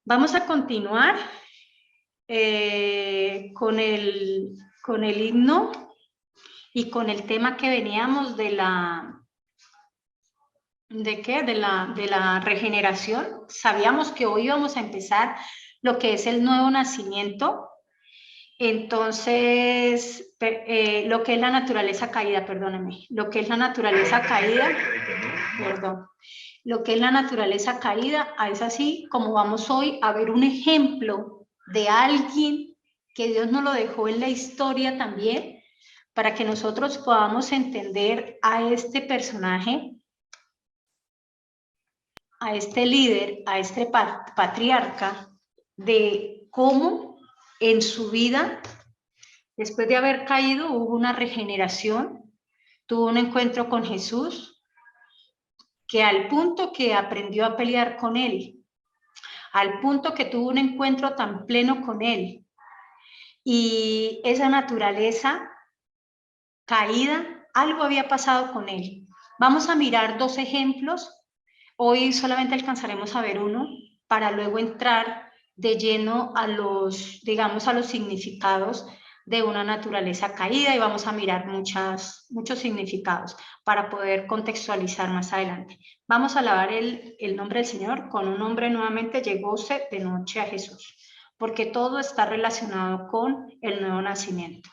Vamos a continuar con el himno y con el tema que veníamos de la regeneración. Sabíamos que hoy íbamos a empezar lo que es el nuevo nacimiento. Entonces, lo que es la naturaleza caída, perdóname, lo que es la naturaleza caída, perdón, lo que es la naturaleza caída, es así como vamos hoy a ver un ejemplo de alguien que Dios nos lo dejó en la historia también, para que nosotros podamos entender a este personaje, a este líder, a este patriarca, de cómo en su vida, después de haber caído, hubo una regeneración, tuvo un encuentro con Jesús, que al punto que aprendió a pelear con él, al punto que tuvo un encuentro tan pleno con él, y esa naturaleza caída, algo había pasado con él. Vamos a mirar dos ejemplos. Hoy solamente alcanzaremos a ver uno, para luego entrar de lleno a los, digamos, a los significados de una naturaleza caída, y vamos a mirar muchos significados para poder contextualizar más adelante. Vamos a alabar el nombre del Señor. Con un hombre nuevamente llegóse de noche a Jesús, porque todo está relacionado con el nuevo nacimiento.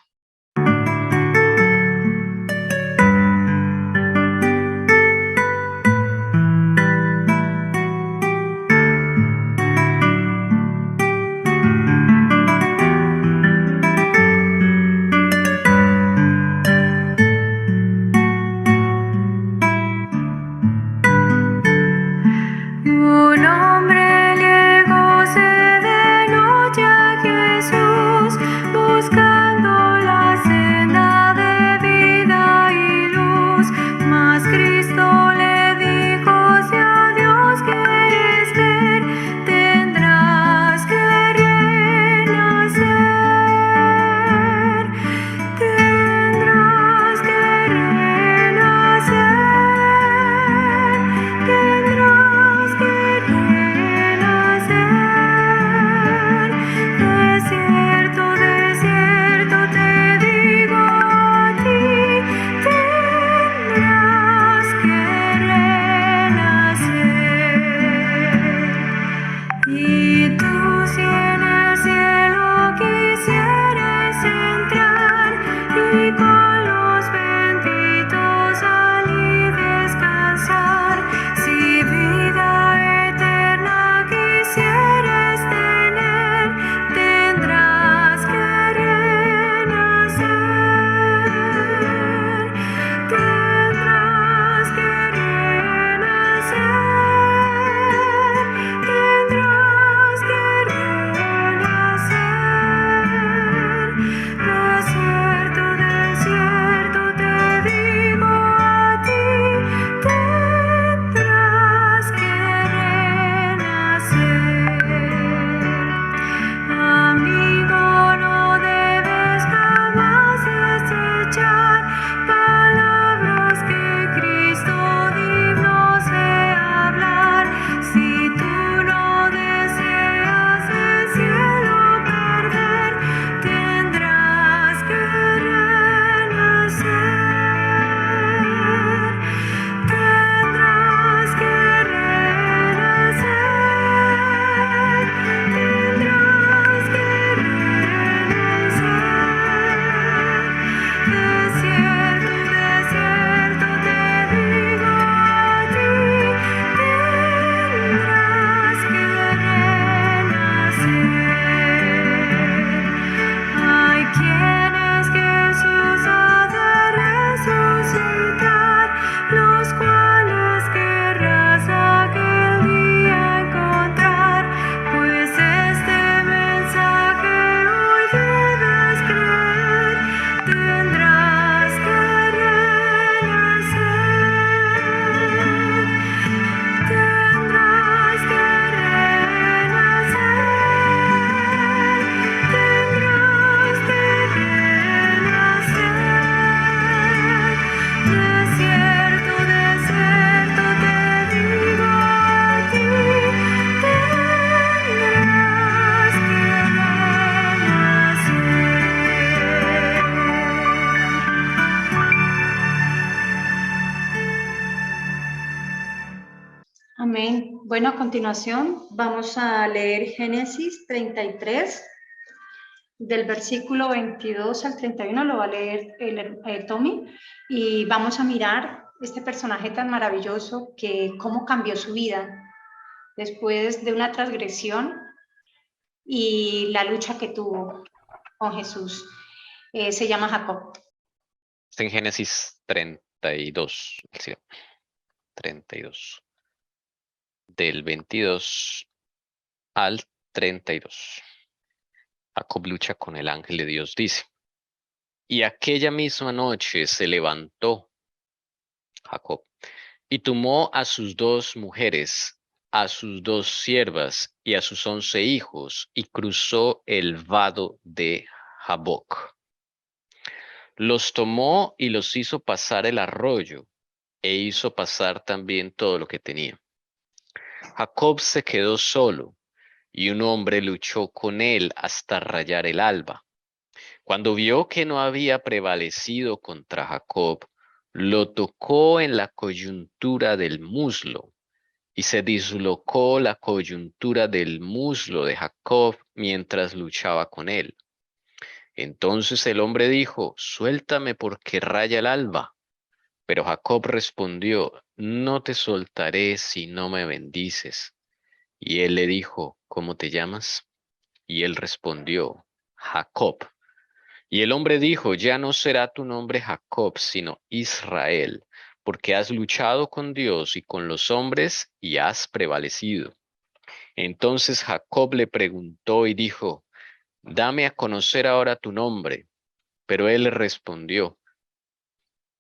Bueno, a continuación vamos a leer Génesis 33, del versículo 22 al 31, lo va a leer Tommy, y vamos a mirar este personaje tan maravilloso que cómo cambió su vida después de una transgresión y la lucha que tuvo con Jesús. Se llama Jacob. Está en Génesis 32, sí, 32. Del 22 al 32. Jacob lucha con el ángel de Dios, dice. Y aquella misma noche se levantó Jacob y tomó a sus 2 mujeres, a sus 2 siervas y a sus 11 hijos y cruzó el vado de Jaboc. Los tomó y los hizo pasar el arroyo e hizo pasar también todo lo que tenía. Jacob se quedó solo y un hombre luchó con él hasta rayar el alba. Cuando vio que no había prevalecido contra Jacob, lo tocó en la coyuntura del muslo y se dislocó la coyuntura del muslo de Jacob mientras luchaba con él. Entonces el hombre dijo, suéltame porque raya el alba. Pero Jacob respondió, no te soltaré si no me bendices. Y él le dijo, ¿cómo te llamas? Y él respondió, Jacob. Y el hombre dijo, ya no será tu nombre Jacob, sino Israel, porque has luchado con Dios y con los hombres y has prevalecido. Entonces Jacob le preguntó y dijo, dame a conocer ahora tu nombre. Pero él le respondió,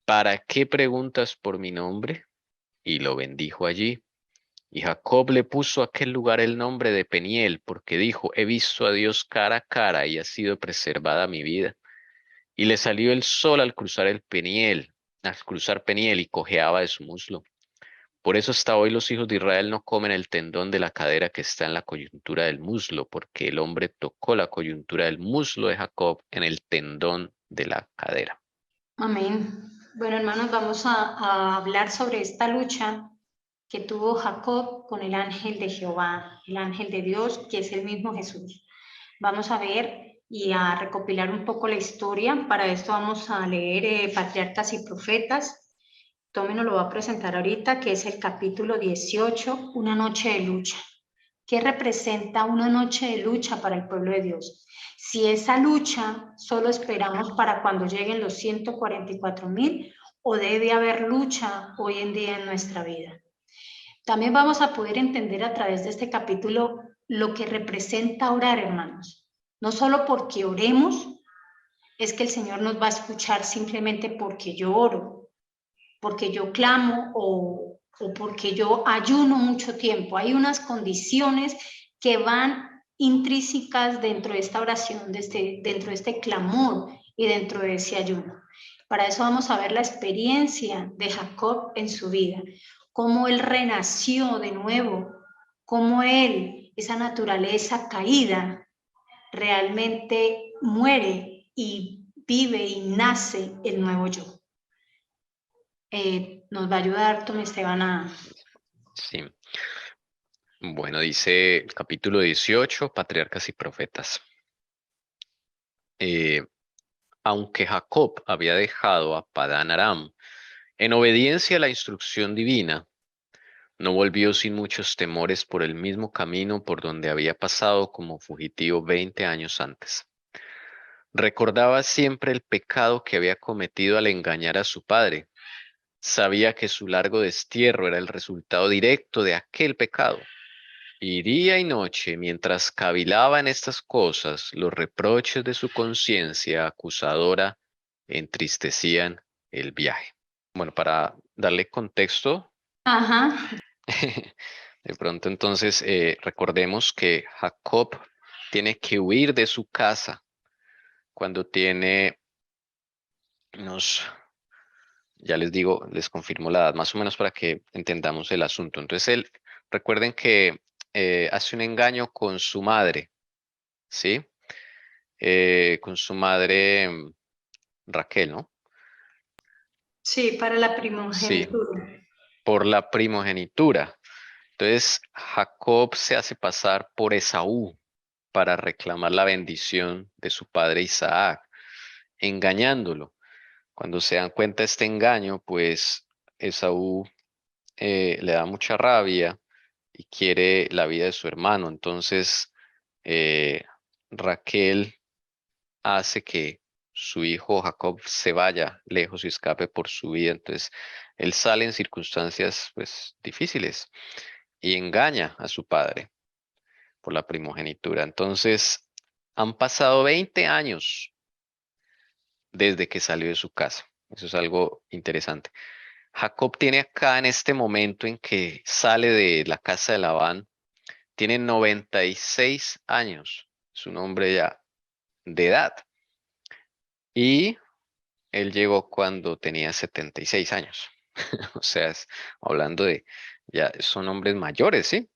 ¿para qué preguntas por mi nombre? Y lo bendijo allí. Y Jacob le puso a aquel lugar el nombre de Peniel, porque dijo, he visto a Dios cara a cara y ha sido preservada mi vida. Y le salió el sol al cruzar Peniel y cojeaba de su muslo. Por eso hasta hoy los hijos de Israel no comen el tendón de la cadera que está en la coyuntura del muslo, porque el hombre tocó la coyuntura del muslo de Jacob en el tendón de la cadera. Amén. Bueno, hermanos, vamos a hablar sobre esta lucha que tuvo Jacob con el ángel de Jehová, el ángel de Dios, que es el mismo Jesús. Vamos a ver y a recopilar un poco la historia. Para esto vamos a leer Patriarcas y Profetas. Tommy nos lo va a presentar ahorita, que es el capítulo 18, una noche de lucha. ¿Qué representa una noche de lucha para el pueblo de Dios? Si esa lucha solo esperamos para cuando lleguen los 144,000 o debe haber lucha hoy en día en nuestra vida. También vamos a poder entender a través de este capítulo lo que representa orar, hermanos. No solo porque oremos es que el Señor nos va a escuchar simplemente porque yo oro, porque yo clamo o porque yo ayuno mucho tiempo. Hay unas condiciones que van intrínsecas dentro de esta oración, dentro de este clamor y dentro de ese ayuno. Para eso vamos a ver la experiencia de Jacob en su vida, cómo él renació de nuevo, cómo él, esa naturaleza caída, realmente muere y vive y nace el nuevo yo. Nos va a ayudar Tom Esteban a... Sí. Bueno, dice capítulo 18, Patriarcas y Profetas. Aunque Jacob había dejado a Padán Aram, en obediencia a la instrucción divina, no volvió sin muchos temores por el mismo camino por donde había pasado como fugitivo 20 años antes. Recordaba siempre el pecado que había cometido al engañar a su padre. Sabía que su largo destierro era el resultado directo de aquel pecado. Y día y noche, mientras cavilaba en estas cosas, los reproches de su conciencia acusadora entristecían el viaje. Bueno, para darle contexto, Ajá. de pronto entonces recordemos que Jacob tiene que huir de su casa cuando tiene unos, ya les digo, les confirmo la edad, más o menos para que entendamos el asunto. Entonces él, recuerden que hace un engaño con su madre, ¿sí? Con su madre Raquel, ¿no? Sí, para la Sí, primogenitura. por la primogenitura. Entonces Jacob se hace pasar por Esaú para reclamar la bendición de su padre Isaac, engañándolo. Cuando se dan cuenta de este engaño, pues Esaú le da mucha rabia y quiere la vida de su hermano. Entonces eh, Raquel hace que su hijo Jacob se vaya lejos y escape por su vida. Entonces él sale en circunstancias pues difíciles y engaña a su padre por la primogenitura. Entonces han pasado 20 años desde que salió de su casa. Eso es algo interesante. Jacob tiene acá en este momento en que sale de la casa de Labán, tiene 96 años, es un hombre ya de edad. Y él llegó cuando tenía 76 años. O sea, hablando de, ya son hombres mayores, ¿sí?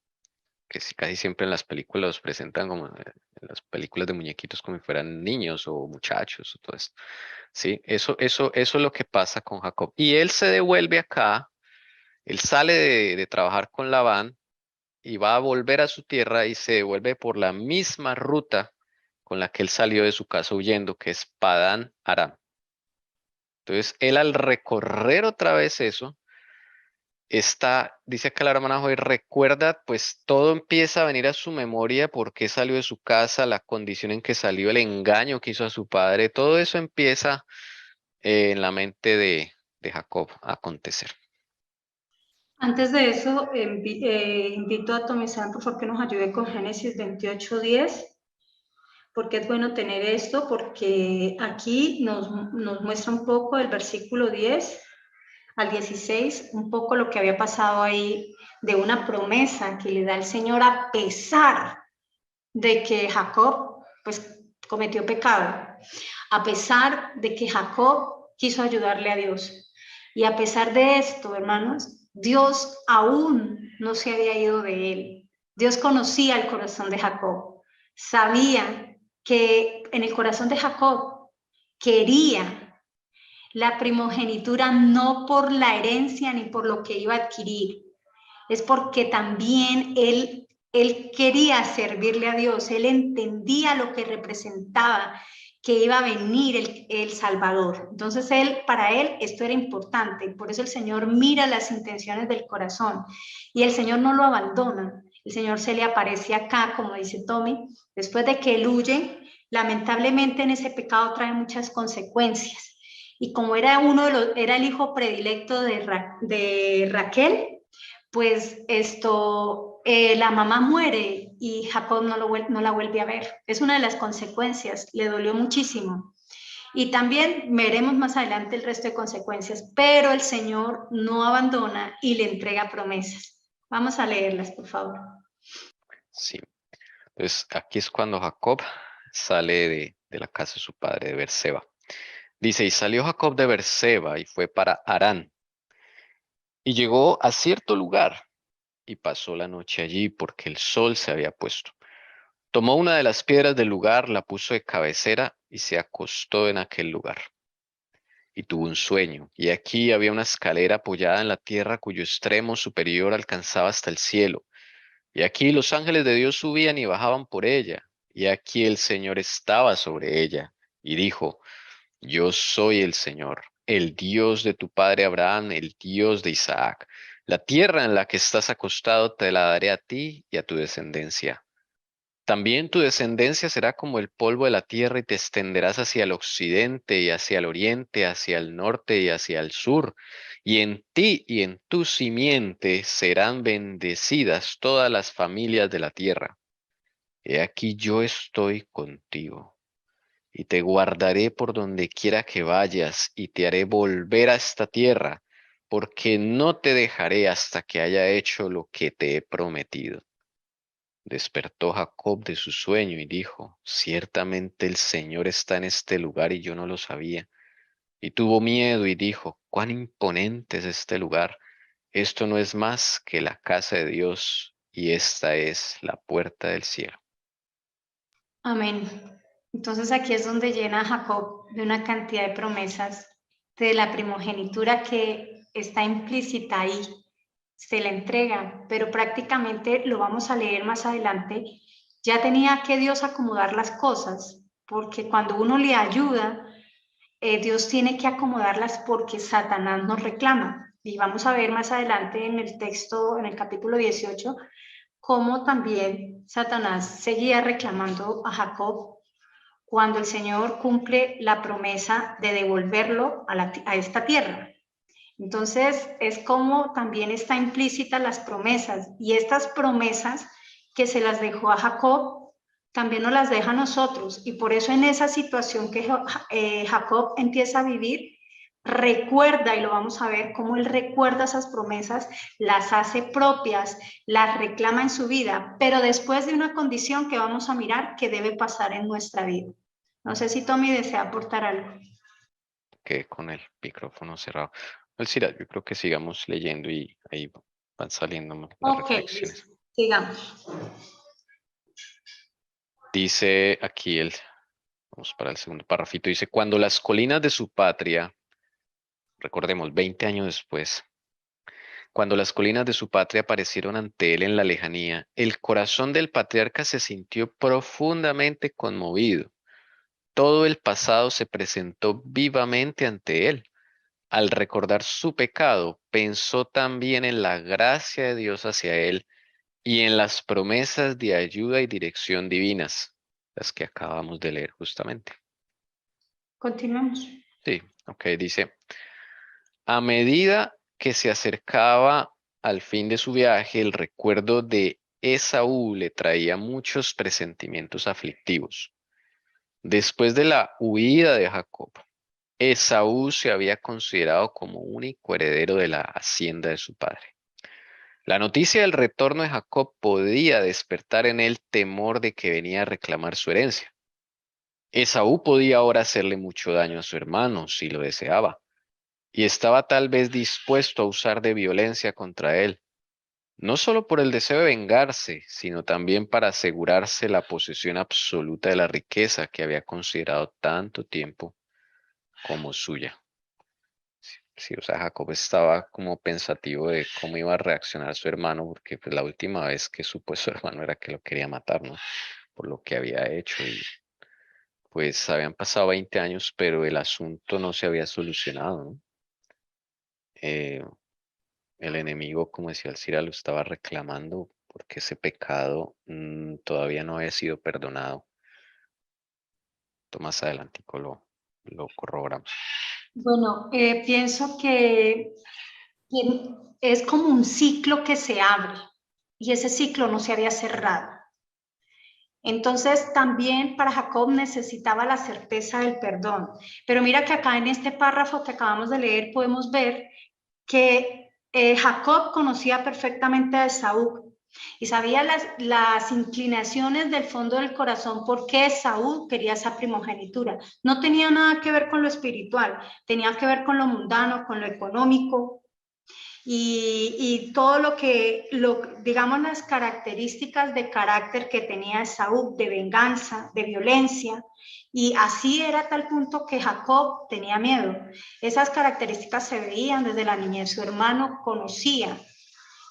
Que casi siempre en las películas los presentan como en las películas de muñequitos como si fueran niños o muchachos o todo esto. Sí, eso es lo que pasa con Jacob. Y él se devuelve acá, él sale de trabajar con Labán y va a volver a su tierra y se devuelve por la misma ruta con la que él salió de su casa huyendo, que es Padán Aram. Entonces, él al recorrer otra vez eso, dice acá la hermana Joy, recuerda, pues todo empieza a venir a su memoria, por qué salió de su casa, la condición en que salió, el engaño que hizo a su padre, todo eso empieza en la mente de Jacob a acontecer. Antes de eso, invito a Tomizán, por favor, que nos ayude con Génesis 28:10, porque es bueno tener esto, porque aquí nos muestra un poco el versículo 10 al 16, un poco lo que había pasado ahí de una promesa que le da el Señor a pesar de que Jacob, pues, cometió pecado, a pesar de que Jacob quiso ayudarle a Dios. Y a pesar de esto, hermanos, Dios aún no se había ido de él. Dios conocía el corazón de Jacob, sabía que en el corazón de Jacob quería la primogenitura no por la herencia ni por lo que iba a adquirir, es porque también él quería servirle a Dios, él entendía lo que representaba, que iba a venir el Salvador. Entonces para él esto era importante, por eso el Señor mira las intenciones del corazón y el Señor no lo abandona. El Señor se le aparece acá, como dice Tommy, después de que él huye. Lamentablemente en ese pecado trae muchas consecuencias. Y como era era el hijo predilecto de Raquel, pues la mamá muere y Jacob no la vuelve a ver. Es una de las consecuencias, le dolió muchísimo. Y también veremos más adelante el resto de consecuencias, pero el Señor no abandona y le entrega promesas. Vamos a leerlas, por favor. Sí, entonces aquí es cuando Jacob sale de la casa de su padre, de Berseba. Dice, y salió Jacob de Berseba y fue para Harán. Y llegó a cierto lugar y pasó la noche allí porque el sol se había puesto. Tomó una de las piedras del lugar, la puso de cabecera y se acostó en aquel lugar. Y tuvo un sueño, y aquí había una escalera apoyada en la tierra cuyo extremo superior alcanzaba hasta el cielo. Y aquí los ángeles de Dios subían y bajaban por ella. Y aquí el Señor estaba sobre ella. Y dijo, yo soy el Señor, el Dios de tu padre Abraham, el Dios de Isaac. La tierra en la que estás acostado te la daré a ti y a tu descendencia. También tu descendencia será como el polvo de la tierra y te extenderás hacia el occidente y hacia el oriente, hacia el norte y hacia el sur. Y en ti y en tu simiente serán bendecidas todas las familias de la tierra. He aquí yo estoy contigo y te guardaré por donde quiera que vayas y te haré volver a esta tierra, porque no te dejaré hasta que haya hecho lo que te he prometido. Despertó Jacob de su sueño y dijo, ciertamente el Señor está en este lugar y yo no lo sabía. Y tuvo miedo y dijo, cuán imponente es este lugar. Esto no es más que la casa de Dios y esta es la puerta del cielo. Amén. Entonces aquí es donde llena Jacob de una cantidad de promesas de la primogenitura que está implícita ahí, se le entrega, pero prácticamente lo vamos a leer más adelante, ya tenía que Dios acomodar las cosas, porque cuando uno le ayuda, Dios tiene que acomodarlas porque Satanás nos reclama. Y vamos a ver más adelante en el texto, en el capítulo 18, cómo también Satanás seguía reclamando a Jacob cuando el Señor cumple la promesa de devolverlo a esta tierra. Entonces, es como también está implícita las promesas, y estas promesas que se las dejó a Jacob, también nos las deja a nosotros, y por eso en esa situación que Jacob empieza a vivir, recuerda, y lo vamos a ver, cómo él recuerda esas promesas, las hace propias, las reclama en su vida, pero después de una condición que vamos a mirar que debe pasar en nuestra vida. No sé si Tommy desea aportar algo. Que con el micrófono cerrado. Alcira, yo creo que sigamos leyendo y ahí van saliendo las reflexiones. Sigamos. Dice aquí vamos para el segundo párrafito, dice, cuando las colinas de su patria, recordemos, 20 años después, cuando las colinas de su patria aparecieron ante él en la lejanía, el corazón del patriarca se sintió profundamente conmovido. Todo el pasado se presentó vivamente ante él. Al recordar su pecado, pensó también en la gracia de Dios hacia él y en las promesas de ayuda y dirección divinas, las que acabamos de leer justamente. Continuamos. Sí, ok, dice, a medida que se acercaba al fin de su viaje, el recuerdo de Esaú le traía muchos presentimientos aflictivos. Después de la huida de Jacob, Esaú se había considerado como único heredero de la hacienda de su padre. La noticia del retorno de Jacob podía despertar en él temor de que venía a reclamar su herencia. Esaú podía ahora hacerle mucho daño a su hermano si lo deseaba, y estaba tal vez dispuesto a usar de violencia contra él, no solo por el deseo de vengarse, sino también para asegurarse la posesión absoluta de la riqueza que había considerado tanto tiempo como suya. Sí, o sea, Jacob estaba como pensativo de cómo iba a reaccionar su hermano, porque pues, la última vez que supo su hermano era que lo quería matar, ¿no? Por lo que había hecho y pues habían pasado 20 años, pero el asunto no se había solucionado, ¿no? Eh, el enemigo, como decía Alcira, lo estaba reclamando porque ese pecado todavía no había sido perdonado. Más adelantico lo corroboramos. Bueno, pienso que es como un ciclo que se abre y ese ciclo no se había cerrado. Entonces también para Jacob necesitaba la certeza del perdón. Pero mira que acá en este párrafo que acabamos de leer podemos ver que Jacob conocía perfectamente a Esaú y sabía las inclinaciones del fondo del corazón por qué Esaú quería esa primogenitura. No tenía nada que ver con lo espiritual, tenía que ver con lo mundano, con lo económico, y todo lo que, digamos, las características de carácter que tenía Esaú, de venganza, de violencia, y así era tal punto que Jacob tenía miedo. Esas características se veían desde la niñez, su hermano conocía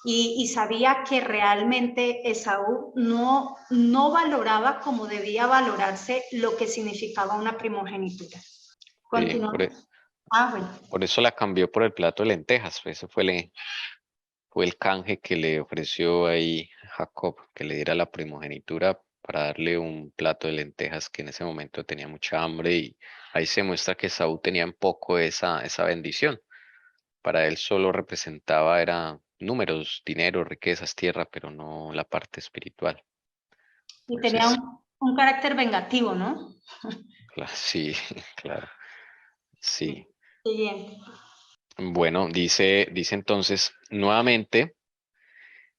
y sabía que realmente Esaú no valoraba como debía valorarse lo que significaba una primogenitura. Sí, Continuamos. Bueno. por eso la cambió por el plato de lentejas. Pues, ese fue el canje que le ofreció ahí Jacob, que le diera la primogenitura para darle un plato de lentejas que en ese momento tenía mucha hambre y ahí se muestra que Saúl tenía un poco esa bendición. Para él solo representaba era números, dinero, riquezas, tierra, pero no la parte espiritual. Y tenía Entonces, un carácter vengativo, ¿no? sí, claro, sí. Siguiente. Bueno, dice entonces, nuevamente,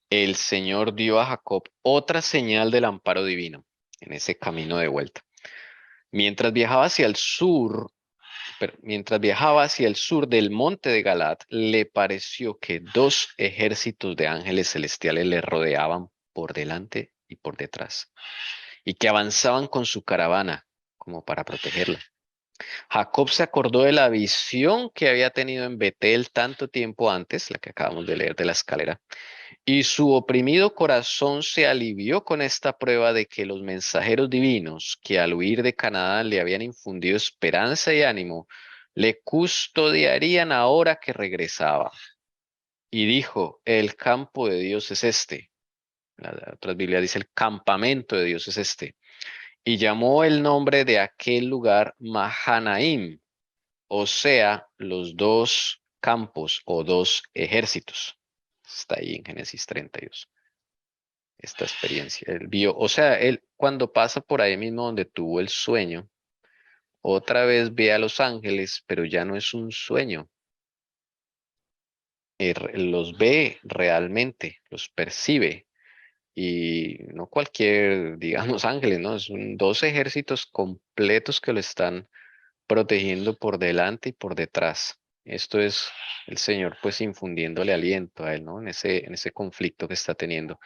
el Señor dio a Jacob otra señal del amparo divino en ese camino de vuelta. Mientras viajaba hacia el sur, mientras viajaba hacia el sur del monte de Galaad, le pareció que dos ejércitos de ángeles celestiales le rodeaban por delante y por detrás, y que avanzaban con su caravana como para protegerla. Jacob se acordó de la visión que había tenido en Betel tanto tiempo antes, la que acabamos de leer de la escalera, y su oprimido corazón se alivió con esta prueba de que los mensajeros divinos, que al huir de Canaán le habían infundido esperanza y ánimo, le custodiarían ahora que regresaba. Y dijo, el campo de Dios es este. La otra Biblia dice, el campamento de Dios es este. Y llamó el nombre de aquel lugar Mahanaim, o sea, los dos campos o dos ejércitos. Está ahí en Génesis 32. Esta experiencia. Él vio, o sea, él cuando pasa por ahí mismo donde tuvo el sueño, otra vez ve a los ángeles, pero ya no es un sueño. Los ve realmente, los percibe. Y no cualquier, digamos, ángeles, ¿no? Son dos ejércitos completos que lo están protegiendo por delante y por detrás. Esto es el Señor pues infundiéndole aliento a él, ¿no? En ese conflicto que está teniendo.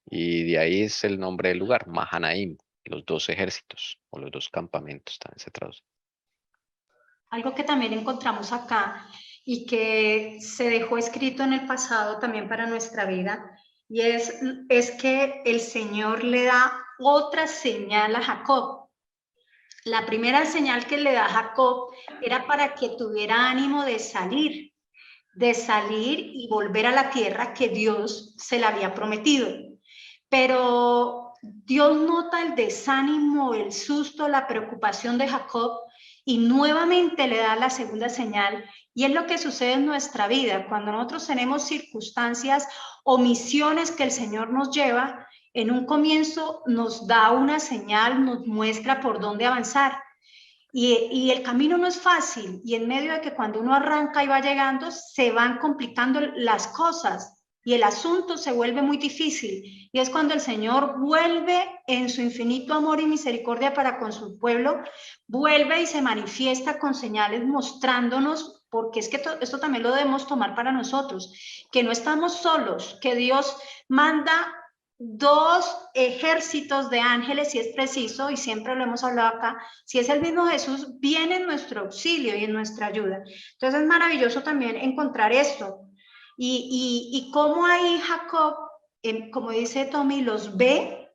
Y de ahí es el nombre del lugar, Mahanaim, los dos ejércitos o los dos campamentos, también se traduce. Algo que también encontramos acá y que se dejó escrito en el pasado también para nuestra vida, y es que el Señor le da otra señal a Jacob. La primera señal que le da a Jacob era para que tuviera ánimo de salir y volver a la tierra que Dios se le había prometido. Pero Dios nota el desánimo, el susto, la preocupación de Jacob y nuevamente le da la segunda señal. Y es lo que sucede en nuestra vida. Cuando nosotros tenemos circunstancias o misiones que el Señor nos lleva, en un comienzo nos da una señal, nos muestra por dónde avanzar. Y el camino no es fácil, y en medio de que cuando uno arranca y va llegando, se van complicando las cosas y el asunto se vuelve muy difícil. Y es cuando el Señor vuelve en su infinito amor y misericordia para con su pueblo, vuelve y se manifiesta con señales mostrándonos, porque es que esto también lo debemos tomar para nosotros, que no estamos solos, que Dios manda dos ejércitos de ángeles, si es preciso, y siempre lo hemos hablado acá, si es el mismo Jesús, viene en nuestro auxilio y en nuestra ayuda. Entonces es maravilloso también encontrar esto. Y cómo ahí Jacob, como dice Tommy, los ve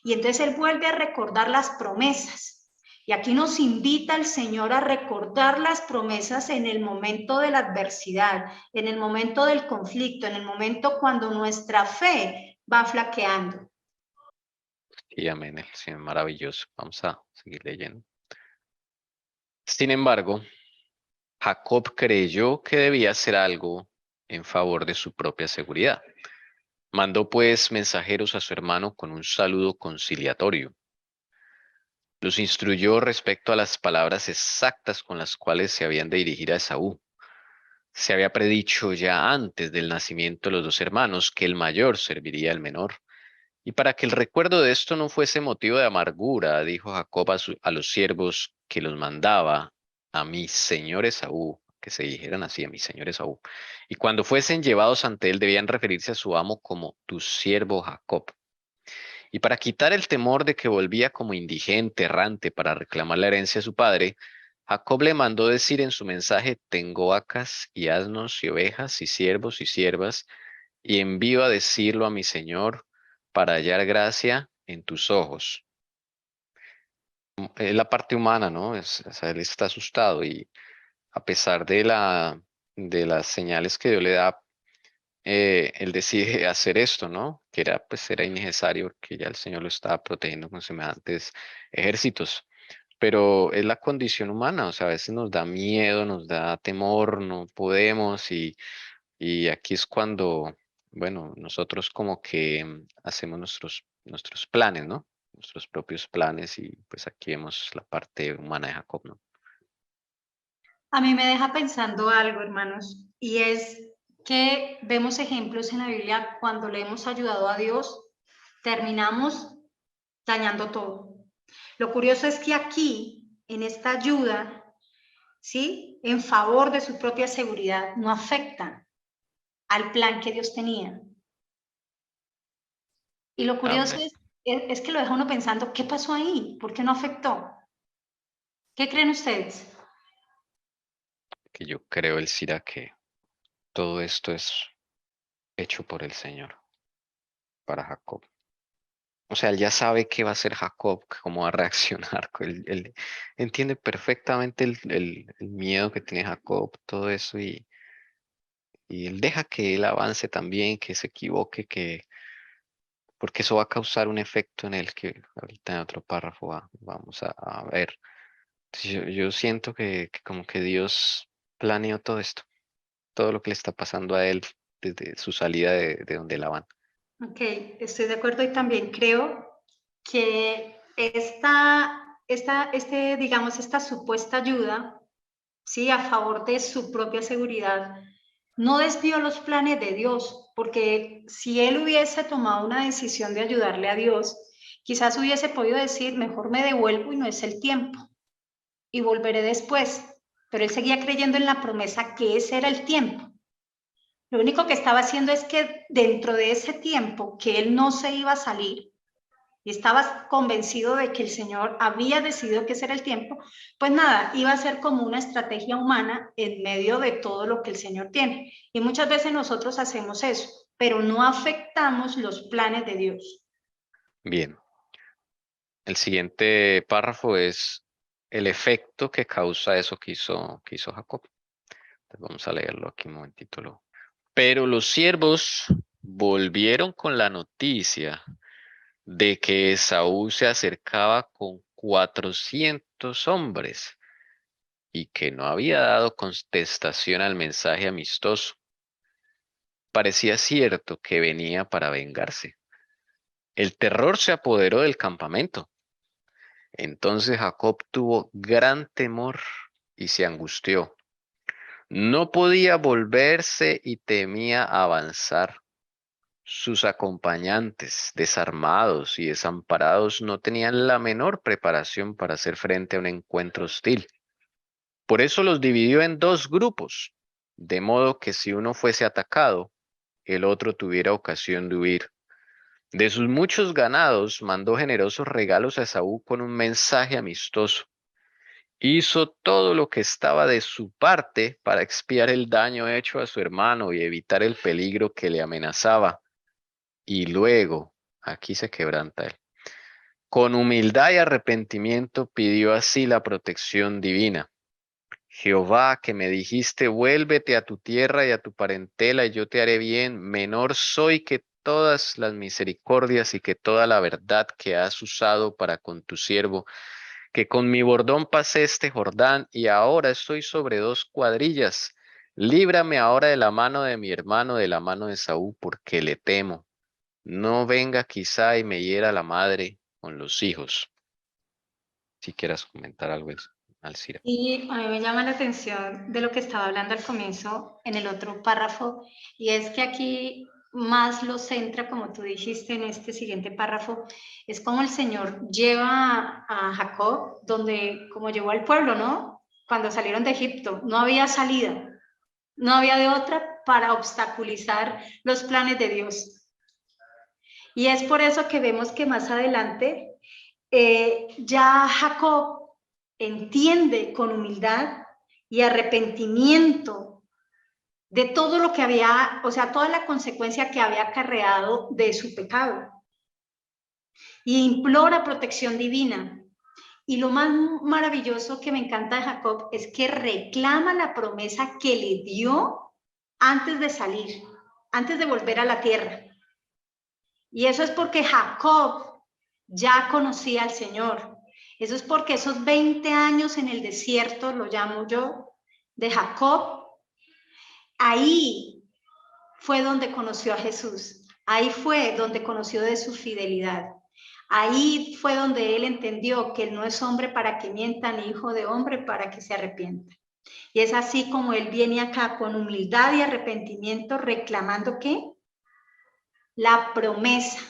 y entonces él vuelve a recordar las promesas. Y aquí nos invita el Señor a recordar las promesas en el momento de la adversidad, en el momento del conflicto, en el momento cuando nuestra fe va flaqueando. Y amén, el Señor maravilloso. Vamos a seguir leyendo. Sin embargo, Jacob creyó que debía hacer algo en favor de su propia seguridad. Mandó pues mensajeros a su hermano con un saludo conciliatorio. Los instruyó respecto a las palabras exactas con las cuales se habían de dirigir a Esaú. Se había predicho ya antes del nacimiento de los dos hermanos que el mayor serviría al menor. Y para que el recuerdo de esto no fuese motivo de amargura, dijo Jacob a los siervos que los mandaba, a mi señor Esaú, que se dijeran así, a mi señor Esaú. Y cuando fuesen llevados ante él, debían referirse a su amo como tu siervo Jacob. Y para quitar el temor de que volvía como indigente, errante, para reclamar la herencia de su padre, Jacob le mandó decir en su mensaje, tengo vacas y asnos y ovejas y siervos y siervas, y envío a decirlo a mi señor para hallar gracia en tus ojos. Es la parte humana, ¿no? O sea, él está asustado y a pesar de las señales que Dios le da, él decide hacer esto, ¿no? Que era, pues, era innecesario porque ya el Señor lo estaba protegiendo con semejantes ejércitos. Pero es la condición humana, o sea, a veces nos da miedo, nos da temor, no podemos y aquí es cuando, bueno, nosotros como que hacemos nuestros planes, ¿no? Nuestros propios planes y pues aquí vemos la parte humana de Jacob, ¿no? A mí me deja pensando algo, hermanos, y es que vemos ejemplos en la Biblia cuando le hemos ayudado a Dios, terminamos dañando todo. Lo curioso es que aquí, en esta ayuda, ¿sí? En favor de su propia seguridad, no afectan al plan que Dios tenía. Y lo curioso Amén. es que lo deja uno pensando, ¿qué pasó ahí? ¿Por qué no afectó? ¿Qué creen ustedes? Que yo creo, Elcira, que todo esto es hecho por el Señor para Jacob. O sea, él ya sabe qué va a hacer Jacob, cómo va a reaccionar. Él entiende perfectamente el miedo que tiene Jacob, todo eso, y él deja que él avance también, que se equivoque, porque eso va a causar un efecto en él que ahorita en otro párrafo vamos a ver. Entonces, yo siento que como que Dios planeó todo esto, todo lo que le está pasando a él desde su salida de donde la van. Ok, estoy de acuerdo y también creo que digamos, esta supuesta ayuda, ¿sí? A favor de su propia seguridad, no desvió los planes de Dios, porque si él hubiese tomado una decisión de ayudarle a Dios, quizás hubiese podido decir, mejor me devuelvo y no es el tiempo, y volveré después. Pero él seguía creyendo en la promesa que ese era el tiempo. Lo único que estaba haciendo es que dentro de ese tiempo que él no se iba a salir y estaba convencido de que el Señor había decidido que ese era el tiempo, pues nada, iba a ser como una estrategia humana en medio de todo lo que el Señor tiene. Y muchas veces nosotros hacemos eso, pero no afectamos los planes de Dios. Bien, el siguiente párrafo es el efecto que causa eso que hizo Jacob. Entonces vamos a leerlo aquí un momentito. Pero los siervos volvieron con la noticia de que Esaú se acercaba con 400 hombres y que no había dado contestación al mensaje amistoso. Parecía cierto que venía para vengarse. El terror se apoderó del campamento. Entonces Jacob tuvo gran temor y se angustió. No podía volverse y temía avanzar. Sus acompañantes, desarmados y desamparados, no tenían la menor preparación para hacer frente a un encuentro hostil. Por eso los dividió en dos grupos, de modo que si uno fuese atacado, el otro tuviera ocasión de huir. De sus muchos ganados, mandó generosos regalos a Esaú con un mensaje amistoso. Hizo todo lo que estaba de su parte para expiar el daño hecho a su hermano y evitar el peligro que le amenazaba. Y luego, aquí se quebranta él, con humildad y arrepentimiento pidió así la protección divina. Jehová, que me dijiste, vuélvete a tu tierra y a tu parentela, y yo te haré bien. Menor soy que todas las misericordias y que toda la verdad que has usado para con tu siervo, que con mi bordón pasé este Jordán, y ahora estoy sobre 2 cuadrillas. Líbrame ahora de la mano de mi hermano, de la mano de Saúl, porque le temo. No venga quizá y me hiera la madre con los hijos. Si quieras comentar algo, Alcira. Y a mí me llama la atención de lo que estaba hablando al comienzo en el otro párrafo, y es que aquí más lo centra, como tú dijiste en este siguiente párrafo, es como el Señor lleva a Jacob, donde, como llevó al pueblo, ¿no? Cuando salieron de Egipto, no había salida, no había de otra para obstaculizar los planes de Dios. Y es por eso que vemos que más adelante ya Jacob entiende con humildad y arrepentimiento de todo lo que había, o sea, toda la consecuencia que había acarreado de su pecado. Y implora protección divina. Y lo más maravilloso que me encanta de Jacob es que reclama la promesa que le dio antes de salir, antes de volver a la tierra. Y eso es porque Jacob ya conocía al Señor. Eso es porque esos 20 años en el desierto, lo llamo yo, de Jacob, ahí fue donde conoció a Jesús. Ahí fue donde conoció de su fidelidad. Ahí fue donde él entendió que él no es hombre para que mienta, ni hijo de hombre para que se arrepienta. Y es así como él viene acá con humildad y arrepentimiento reclamando ¿qué? La promesa,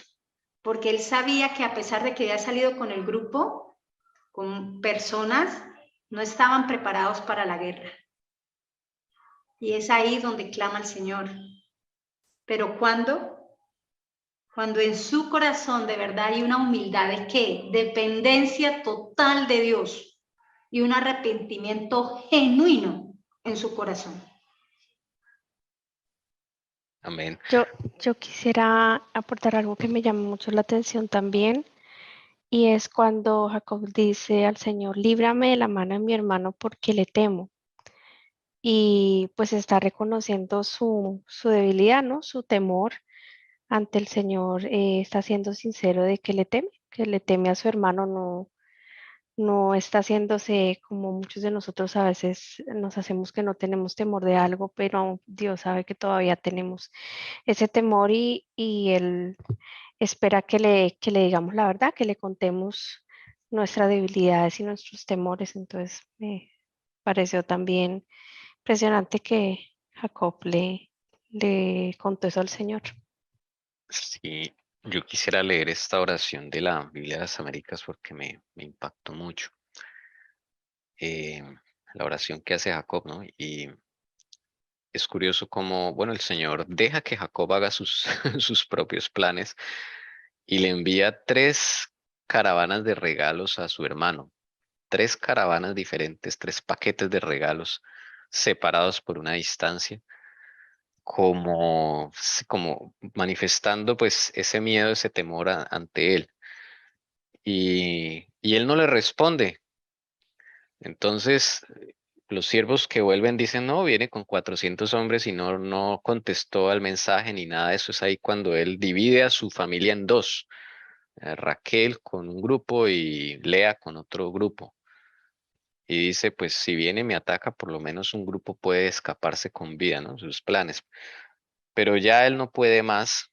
porque él sabía que a pesar de que había salido con el grupo, con personas, no estaban preparados para la guerra. Y es ahí donde clama al Señor. Pero cuando en su corazón de verdad hay una humildad de ¿qué? Dependencia total de Dios. y un arrepentimiento genuino en su corazón. Amén. Yo quisiera aportar algo que me llama mucho la atención también, y es cuando Jacob dice al Señor, líbrame de la mano de mi hermano porque le temo. Y pues está reconociendo su debilidad, ¿no? Su temor ante el Señor, está siendo sincero de que le teme a su hermano, no está haciéndose como muchos de nosotros a veces nos hacemos que no tenemos temor de algo, pero Dios sabe que todavía tenemos ese temor y Él espera que le digamos la verdad, que le contemos nuestras debilidades y nuestros temores. Entonces me pareció también impresionante que Jacob le contó eso al Señor. Sí, yo quisiera leer esta oración de la Biblia de las Américas porque me impactó mucho. Eh, la oración que hace Jacob, ¿no? Y es curioso cómo, bueno, el Señor deja que Jacob haga sus, sus propios planes y le envía 3 caravanas de regalos a su hermano. 3 caravanas diferentes, 3 paquetes de regalos separados por una distancia, como, como manifestando pues ese miedo, ese temor ante él. Y él no le responde. Entonces, los siervos que vuelven dicen, no, viene con 400 hombres y no contestó al mensaje ni nada de eso. Es ahí cuando él divide a su familia en dos, Raquel con un grupo y Lea con otro grupo. Y dice, pues si viene y me ataca, por lo menos un grupo puede escaparse con vida, ¿no? Sus planes. Pero ya él no puede más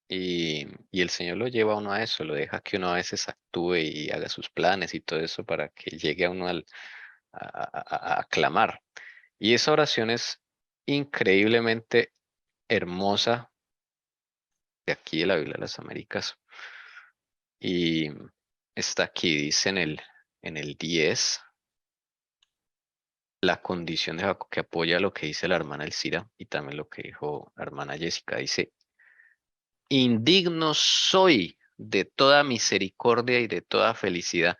y el Señor lo lleva a uno a eso, lo deja que uno a veces actúe y haga sus planes y todo eso para que llegue a uno a clamar. Y esa oración es increíblemente hermosa de aquí de la Biblia de las Américas. Y está aquí, dice en el 10, la condición de Jacob que apoya lo que dice la hermana Elcira y también lo que dijo la hermana Jessica. Dice, indigno soy de toda misericordia y de toda felicidad.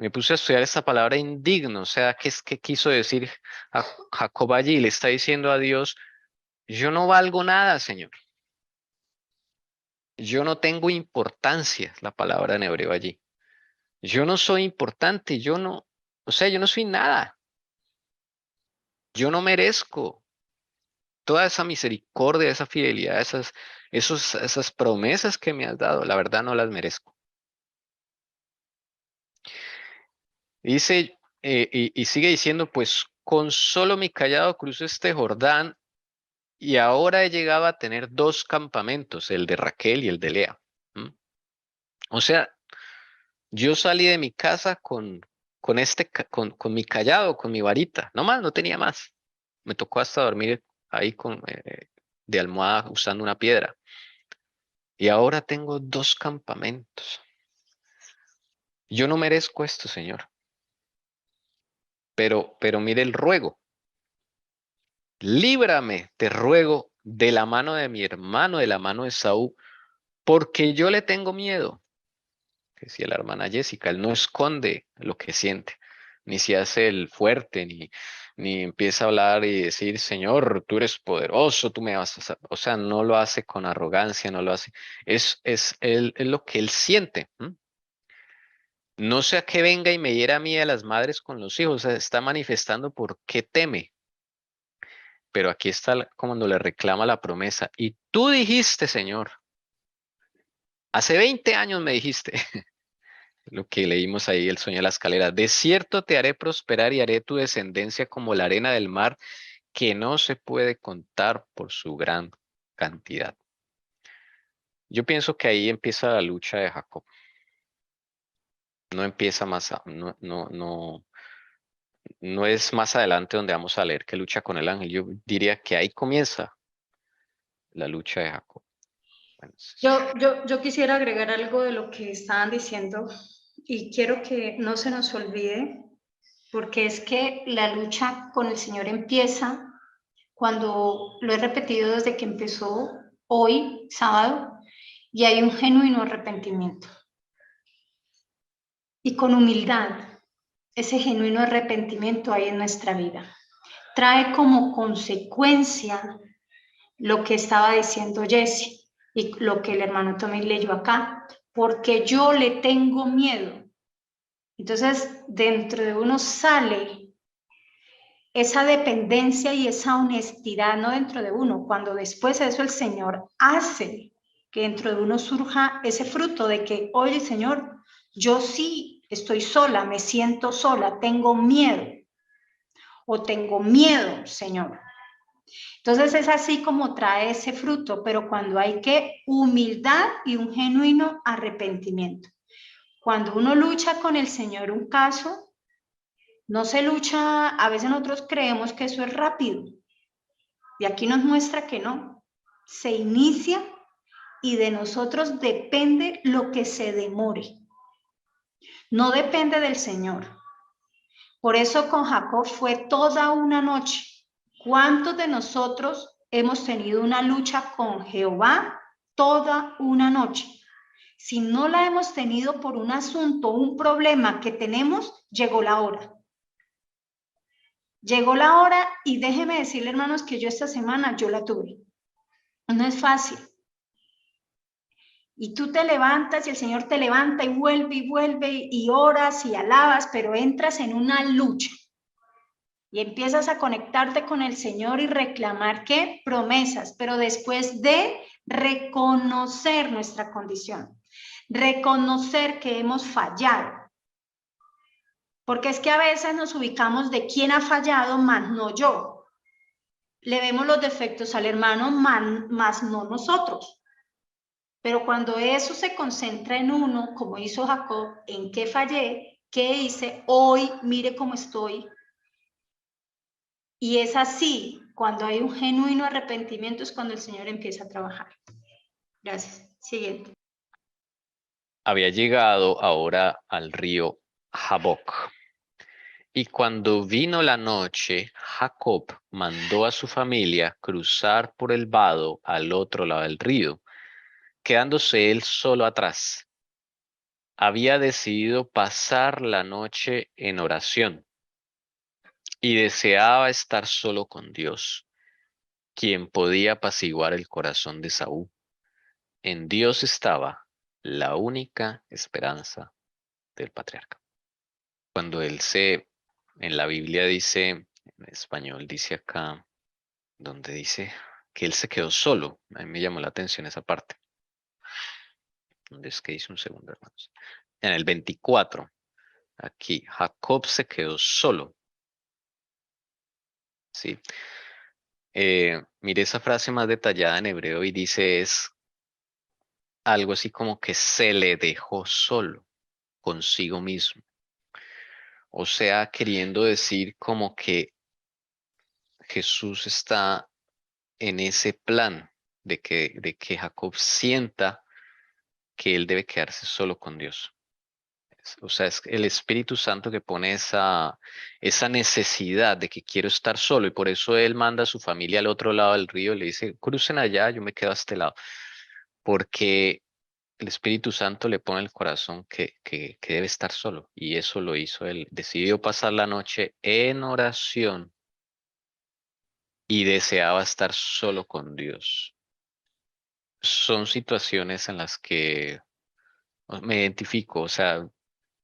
Me puse a estudiar esta palabra indigno, o sea, ¿qué es que quiso decir Jacob allí? Le está diciendo a Dios, yo no valgo nada, Señor. Yo no tengo importancia, la palabra en hebreo allí. Yo no soy importante, yo no, o sea, yo no soy nada. Yo no merezco toda esa misericordia, esa fidelidad, esas promesas que me has dado. La verdad no las merezco. Dice, y sigue diciendo, pues con solo mi callado cruzo este Jordán y ahora he llegado a tener 2 campamentos, el de Raquel y el de Lea. ¿Mm? O sea, yo salí de mi casa con mi callado, con mi varita, no más, no tenía más. Me tocó hasta dormir ahí de almohada usando una piedra. Y ahora tengo 2 campamentos. Yo no merezco esto, Señor. Pero mire el ruego. Líbrame, te ruego, de la mano de mi hermano, de la mano de Saúl, porque yo le tengo miedo. Que si la hermana Jessica, él no esconde lo que siente, ni se hace el fuerte, ni empieza a hablar y decir, Señor, tú eres poderoso, tú me vas a... O sea, no lo hace con arrogancia, no lo hace. Es lo que él siente. No sea que venga y me hiera a mí a las madres con los hijos, o sea, está manifestando por qué teme. Pero aquí está cuando le reclama la promesa. Y tú dijiste, Señor, hace 20 años me dijiste, lo que leímos ahí, el sueño de la escalera, de cierto te haré prosperar y haré tu descendencia como la arena del mar, que no se puede contar por su gran cantidad. Yo pienso que ahí empieza la lucha de Jacob. No empieza más, no es más adelante donde vamos a leer que lucha con el ángel. Yo diría que ahí comienza la lucha de Jacob. Bueno, Yo quisiera agregar algo de lo que estaban diciendo y quiero que no se nos olvide, porque es que la lucha con el Señor empieza cuando lo he repetido desde que empezó hoy, sábado, y hay un genuino arrepentimiento. Y con humildad, ese genuino arrepentimiento hay en nuestra vida. Trae como consecuencia lo que estaba diciendo Jesse y lo que el hermano Tommy leyó acá, porque yo le tengo miedo. Entonces, dentro de uno sale esa dependencia y esa honestidad, no dentro de uno, cuando después de eso el Señor hace que dentro de uno surja ese fruto de que, oye Señor, yo sí estoy sola, me siento sola, tengo miedo, o tengo miedo, Señor. Entonces es así como trae ese fruto, pero cuando hay que humildad y un genuino arrepentimiento. Cuando uno lucha con el Señor un caso, no se lucha, a veces nosotros creemos que eso es rápido, y aquí nos muestra que no. Se inicia y de nosotros depende lo que se demore. No depende del Señor. Por eso con Jacob fue toda una noche. ¿Cuántos de nosotros hemos tenido una lucha con Jehová toda una noche? Si no la hemos tenido por un asunto, un problema que tenemos, llegó la hora. Llegó la hora y déjeme decirle, hermanos, que yo esta semana yo la tuve. No es fácil. Y tú te levantas y el Señor te levanta y vuelve y oras y alabas, pero entras en una lucha. Y empiezas a conectarte con el Señor y reclamar, ¿qué? Promesas, pero después de reconocer nuestra condición, reconocer que hemos fallado. Porque es que a veces nos ubicamos de quién ha fallado, más no yo. Le vemos los defectos al hermano, más no nosotros. Pero cuando eso se concentra en uno, como hizo Jacob, ¿en qué fallé? ¿Qué hice? Hoy, mire cómo estoy. Y es así, cuando hay un genuino arrepentimiento, es cuando el Señor empieza a trabajar. Gracias. Siguiente. Había llegado ahora al río Jaboc. Y cuando vino la noche, Jacob mandó a su familia cruzar por el vado al otro lado del río, quedándose él solo atrás. Había decidido pasar la noche en oración y deseaba estar solo con Dios, quien podía apaciguar el corazón de Saúl. En Dios estaba la única esperanza del patriarca. Cuando en la Biblia dice, en español dice acá, donde dice que él se quedó solo. A mí me llamó la atención esa parte. ¿Dónde es que dice un segundo, hermanos? En el 24, aquí, Jacob se quedó solo. Sí. Mire esa frase más detallada en hebreo y dice es algo así como que se le dejó solo consigo mismo. O sea, queriendo decir como que Jesús está en ese plan de que Jacob sienta que él debe quedarse solo con Dios. O sea, es el Espíritu Santo que pone esa necesidad de que quiero estar solo y por eso él manda a su familia al otro lado del río y le dice, crucen allá, yo me quedo a este lado. Porque el Espíritu Santo le pone en el corazón que debe estar solo y eso lo hizo él. Decidió pasar la noche en oración y deseaba estar solo con Dios. Son situaciones en las que me identifico, o sea,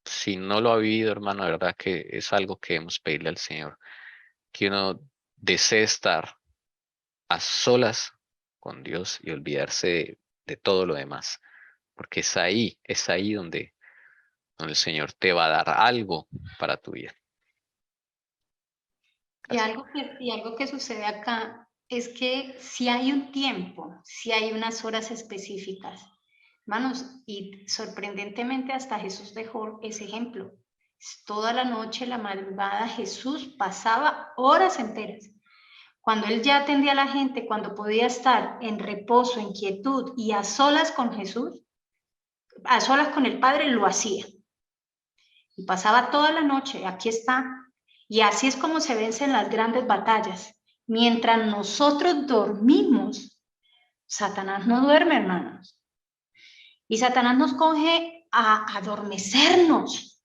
si no lo ha vivido, hermano, de verdad que es algo que debemos pedirle al Señor, que uno desee estar a solas con Dios y olvidarse de todo lo demás, porque es ahí donde el Señor te va a dar algo para tu vida. Y algo que sucede acá es que si hay un tiempo, si hay unas horas específicas, hermanos, y sorprendentemente hasta Jesús dejó ese ejemplo. Toda la noche, la madrugada, Jesús pasaba horas enteras. Cuando él ya atendía a la gente, cuando podía estar en reposo, en quietud y a solas con Jesús, a solas con el Padre, lo hacía. Y pasaba toda la noche, aquí está. Y así es como se vencen las grandes batallas. Mientras nosotros dormimos, Satanás no duerme, hermanos. Y Satanás nos coge a adormecernos.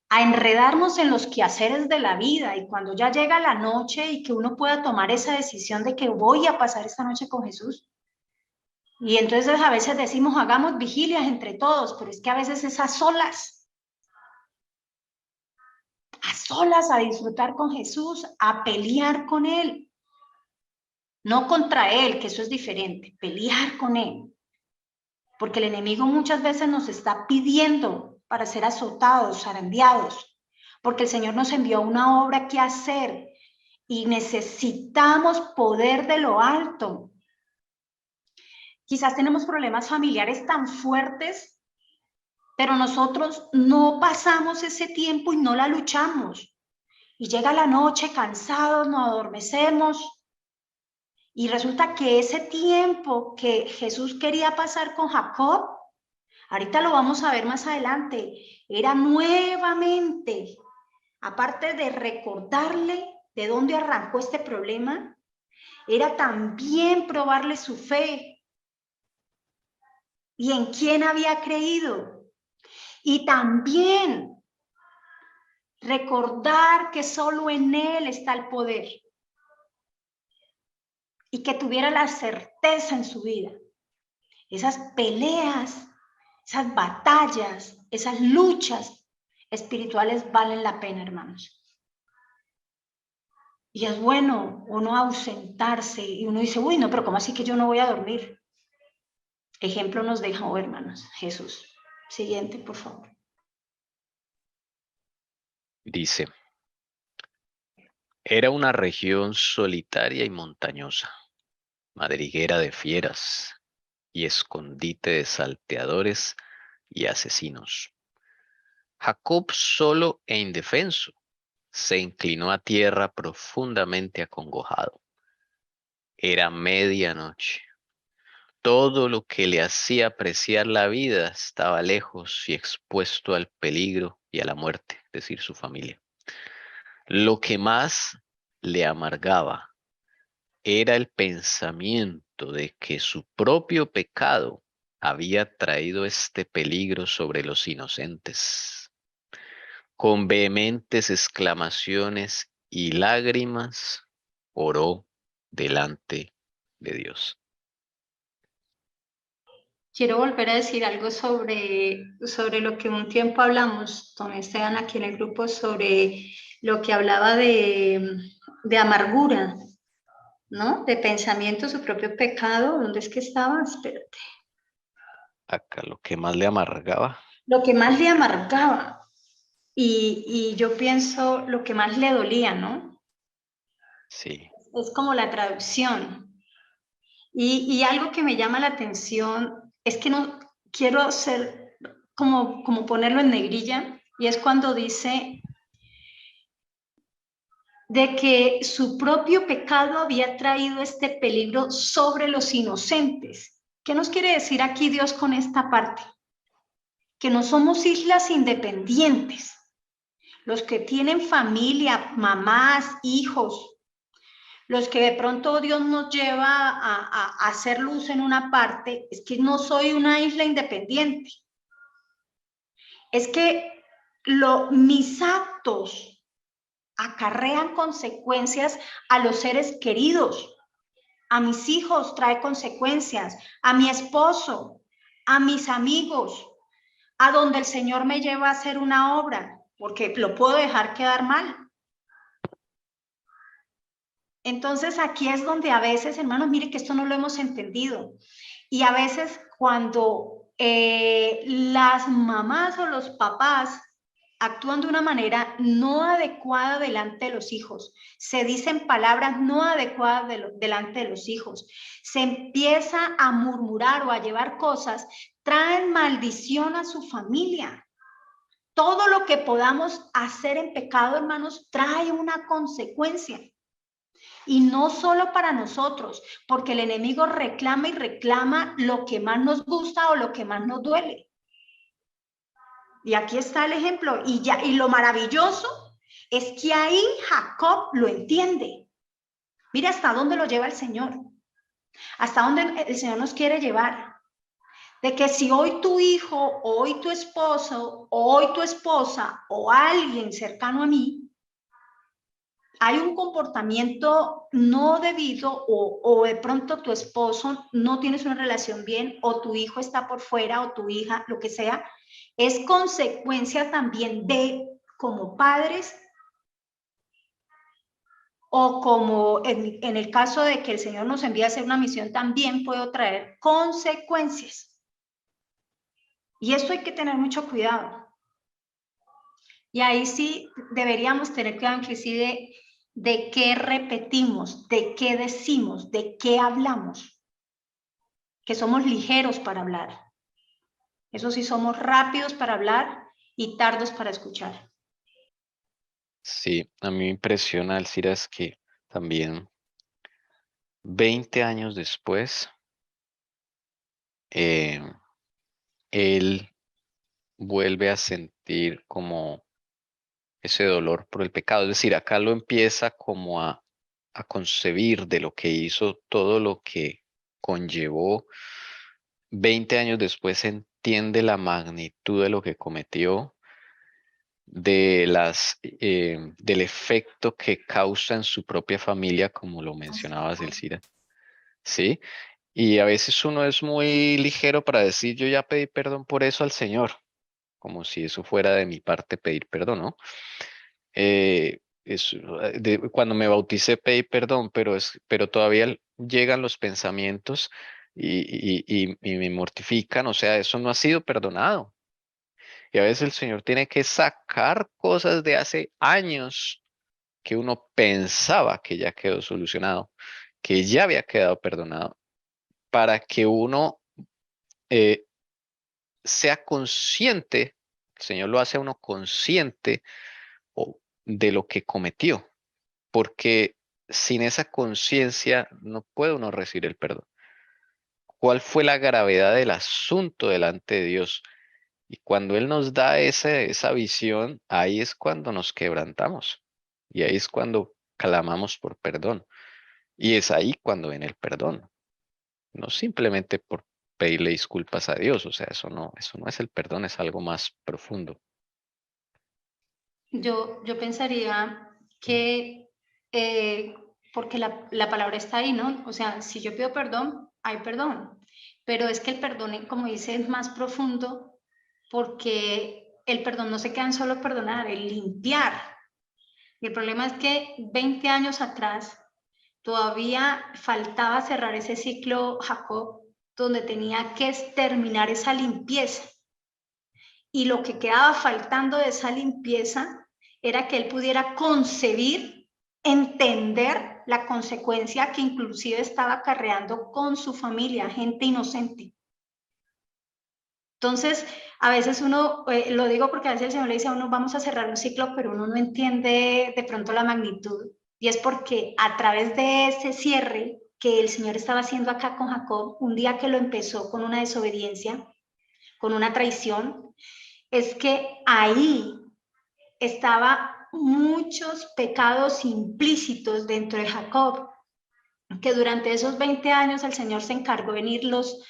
a enredarnos en los quehaceres de la vida, y cuando ya llega la noche y que uno pueda tomar esa decisión de que voy a pasar esta noche con Jesús. Y entonces a veces decimos, hagamos vigilias entre todos, pero es que a veces es a solas a disfrutar con Jesús, a pelear con Él. No contra Él, que eso es diferente, pelear con Él. Porque el enemigo muchas veces nos está pidiendo para ser azotados, zarandeados, porque el Señor nos envió una obra que hacer y necesitamos poder de lo alto. Quizás tenemos problemas familiares tan fuertes, pero nosotros no pasamos ese tiempo y no la luchamos. Y llega la noche cansados, nos adormecemos. Y resulta que ese tiempo que Jesús quería pasar con Jacob, ahorita lo vamos a ver más adelante, era nuevamente, aparte de recordarle de dónde arrancó este problema, era también probarle su fe y en quién había creído. Y también recordar que solo en Él está el poder y que tuviera la certeza en su vida. Esas peleas, esas batallas, esas luchas espirituales valen la pena, hermanos. Y es bueno uno ausentarse y uno dice, uy, no, pero ¿cómo así que yo no voy a dormir? Ejemplo nos dejó, hermanos, Jesús. Siguiente, por favor. Dice, era una región solitaria y montañosa, madriguera de fieras y escondite de salteadores y asesinos. Jacob, solo e indefenso, se inclinó a tierra profundamente acongojado. Era medianoche. Todo lo que le hacía apreciar la vida estaba lejos y expuesto al peligro y a la muerte, es decir, su familia. Lo que más le amargaba era el pensamiento de que su propio pecado había traído este peligro sobre los inocentes. Con vehementes exclamaciones y lágrimas, oró delante de Dios. Quiero volver a decir algo sobre lo que un tiempo hablamos, don Esteban, aquí en el grupo, sobre lo que hablaba de amargura, ¿no? De pensamiento, su propio pecado. ¿Dónde es que estaba? Espérate. Acá lo que más le amargaba. Lo que más le amargaba. Y yo pienso lo que más le dolía, ¿no? Sí. Es como la traducción. Y algo que me llama la atención es que no quiero hacer como ponerlo en negrilla, y es cuando dice de que su propio pecado había traído este peligro sobre los inocentes. ¿Qué nos quiere decir aquí Dios con esta parte? Que no somos islas independientes. Los que tienen familia, mamás, hijos, los que de pronto Dios nos lleva a hacer luz en una parte, es que no soy una isla independiente. Es que mis actos acarrean consecuencias a los seres queridos. A mis hijos trae consecuencias, a mi esposo, a mis amigos, a donde el Señor me lleva a hacer una obra, porque lo puedo dejar quedar mal. Entonces aquí es donde a veces, hermanos, mire que esto no lo hemos entendido. Y a veces cuando las mamás o los papás actúan de una manera no adecuada delante de los hijos, se dicen palabras no adecuadas delante de los hijos, se empieza a murmurar o a llevar cosas, traen maldición a su familia. Todo lo que podamos hacer en pecado, hermanos, trae una consecuencia. Y no solo para nosotros, porque el enemigo reclama y reclama lo que más nos gusta o lo que más nos duele. Y aquí está el ejemplo. Y lo maravilloso es que ahí Jacob lo entiende. Mira hasta dónde lo lleva el Señor. Hasta dónde el Señor nos quiere llevar. de que si hoy tu hijo, hoy tu esposo, hoy tu esposa o alguien cercano a mí, hay un comportamiento no debido o de pronto tu esposo no tienes una relación bien o tu hijo está por fuera o tu hija, lo que sea, es consecuencia también de, como padres, o como en el caso de que el Señor nos envía a hacer una misión, también puede traer consecuencias. Y esto hay que tener mucho cuidado. Y ahí sí deberíamos tener cuidado inclusive de qué repetimos, de qué decimos, de qué hablamos. Que somos ligeros para hablar. Eso sí, somos rápidos para hablar y tardos para escuchar. Sí, a mí me impresiona, Alcira, es que también 20 años después, eh, él vuelve a sentir como ese dolor por el pecado. Es decir, acá lo empieza como a concebir de lo que hizo, todo lo que conllevó. 20 años después entiende la magnitud de lo que cometió, del efecto que causa en su propia familia, como lo mencionabas, Elcira. ¿Sí? Y a veces uno es muy ligero para decir, yo ya pedí perdón por eso al Señor, como si eso fuera de mi parte pedir perdón, ¿no? Cuando me bauticé pedí perdón, pero todavía llegan los pensamientos y me mortifican, o sea, eso no ha sido perdonado. Y a veces el Señor tiene que sacar cosas de hace años que uno pensaba que ya quedó solucionado, que ya había quedado perdonado, para que uno eh, sea consciente, el Señor lo hace a uno consciente de lo que cometió, porque sin esa conciencia no puede uno recibir el perdón. ¿Cuál fue la gravedad del asunto delante de Dios? Y cuando Él nos da esa visión, ahí es cuando nos quebrantamos. Y ahí es cuando clamamos por perdón. Y es ahí cuando viene el perdón. No simplemente por pedirle disculpas a Dios. O sea, eso no es el perdón, es algo más profundo. Yo pensaría que, porque la palabra está ahí, ¿no? O sea, si yo pido perdón, hay perdón. Pero es que el perdón, como dice, es más profundo porque el perdón no se queda en solo perdonar, el limpiar. Y el problema es que 20 años atrás todavía faltaba cerrar ese ciclo Jacob, donde tenía que terminar esa limpieza. Y lo que quedaba faltando de esa limpieza era que él pudiera concebir, entender la consecuencia que inclusive estaba acarreando con su familia, gente inocente. Entonces, a veces uno, lo digo porque a veces el Señor le dice a uno, vamos a cerrar un ciclo, pero uno no entiende de pronto la magnitud. Y es porque a través de ese cierre que el Señor estaba haciendo acá con Jacob, un día que lo empezó con una desobediencia, con una traición, es que ahí estaba muchos pecados implícitos dentro de Jacob, que durante esos 20 años el Señor se encargó de irlos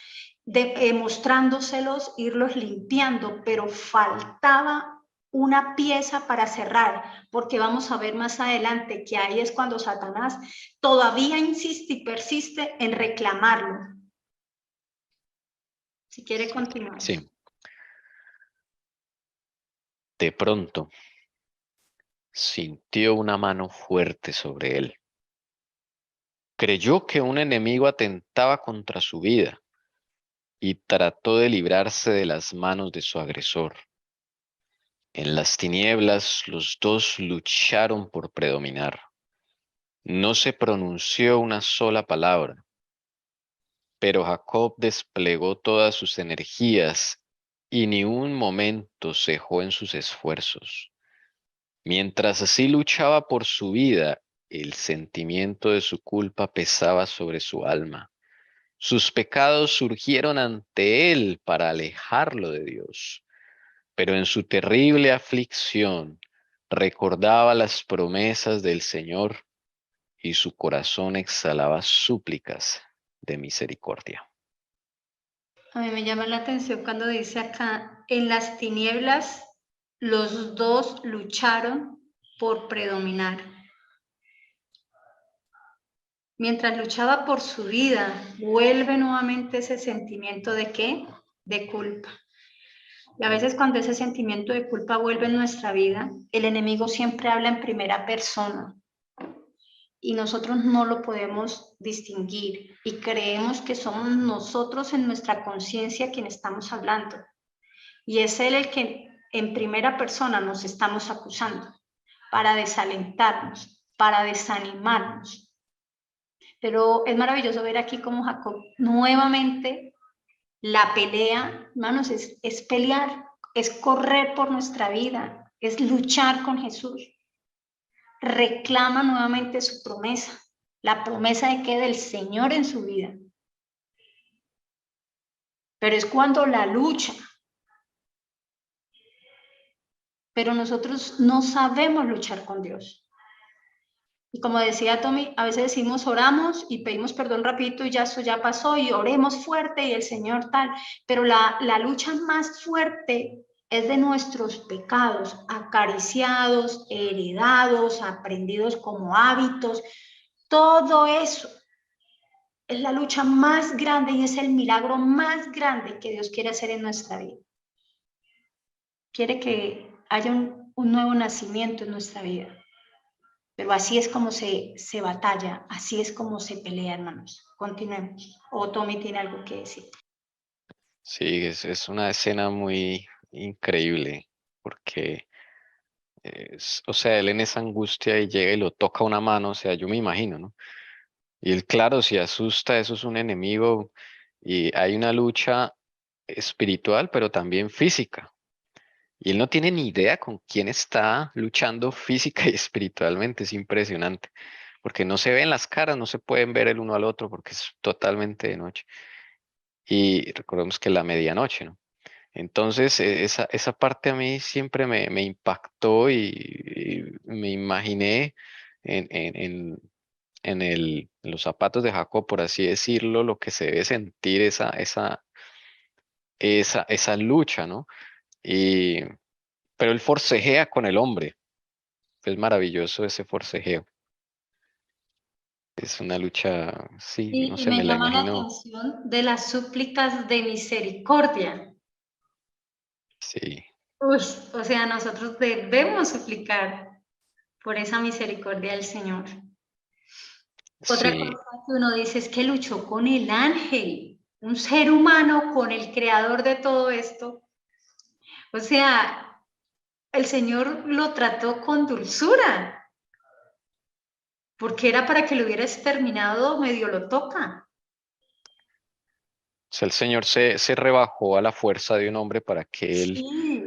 mostrándoselos, irlos limpiando, pero faltaba una pieza para cerrar, porque vamos a ver más adelante que ahí es cuando Satanás todavía insiste y persiste en reclamarlo. Si quiere continuar. Sí. De pronto sintió una mano fuerte sobre él. Creyó que un enemigo atentaba contra su vida y trató de librarse de las manos de su agresor. En las tinieblas los dos lucharon por predominar. No se pronunció una sola palabra, pero Jacob desplegó todas sus energías y ni un momento cejó en sus esfuerzos. Mientras así luchaba por su vida, el sentimiento de su culpa pesaba sobre su alma. Sus pecados surgieron ante él para alejarlo de Dios, pero en su terrible aflicción recordaba las promesas del Señor y su corazón exhalaba súplicas de misericordia. A mí me llama la atención cuando dice acá, en las tinieblas los dos lucharon por predominar. Mientras luchaba por su vida, vuelve nuevamente ese sentimiento de ¿qué? De culpa. Y a veces cuando ese sentimiento de culpa vuelve en nuestra vida, el enemigo siempre habla en primera persona y nosotros no lo podemos distinguir y creemos que somos nosotros en nuestra conciencia quien estamos hablando. Y es él el que en primera persona nos estamos acusando para desalentarnos, para desanimarnos. Pero es maravilloso ver aquí cómo Jacob nuevamente la pelea, hermanos, es pelear, es correr por nuestra vida, es luchar con Jesús. Reclama nuevamente su promesa, la promesa de que del Señor en su vida. Pero es cuando la lucha. Pero nosotros no sabemos luchar con Dios. Y como decía Tommy, a veces decimos oramos y pedimos perdón rapidito y ya eso ya pasó y oremos fuerte y el Señor tal, pero la lucha más fuerte es de nuestros pecados, acariciados, heredados, aprendidos como hábitos, todo eso es la lucha más grande y es el milagro más grande que Dios quiere hacer en nuestra vida. Quiere que haya un nuevo nacimiento en nuestra vida. Pero así es como se batalla, así es como se pelea, hermanos. Continuemos. O Tommy tiene algo que decir. Sí, es una escena muy increíble, porque, o sea, él en esa angustia y llega y lo toca una mano, o sea, yo me imagino, ¿no? Y él, claro, se asusta, eso es un enemigo, y hay una lucha espiritual, pero también física. Y él no tiene ni idea con quién está luchando física y espiritualmente, es impresionante, porque no se ven las caras, no se pueden ver el uno al otro porque es totalmente de noche. Y recordemos que es la medianoche, ¿no? Entonces, esa parte a mí siempre me impactó y me imaginé en, en, en, en los zapatos de Jacob, por así decirlo, lo que se debe sentir esa lucha, ¿no? Y, pero él forcejea con el hombre. Es maravilloso ese forcejeo. Es una lucha, sí, no Y sé, me me la llama la imagino. atención de las súplicas de misericordia. Sí, Uy, o sea, nosotros debemos suplicar por esa misericordia del Señor. Otra sí, cosa que uno dice es que luchó con el ángel, un ser humano con el creador de todo esto. O sea, el Señor lo trató con dulzura, porque era para que lo hubiera exterminado, medio lo toca. o sea, el Señor se rebajó a la fuerza de un hombre para que él Sí.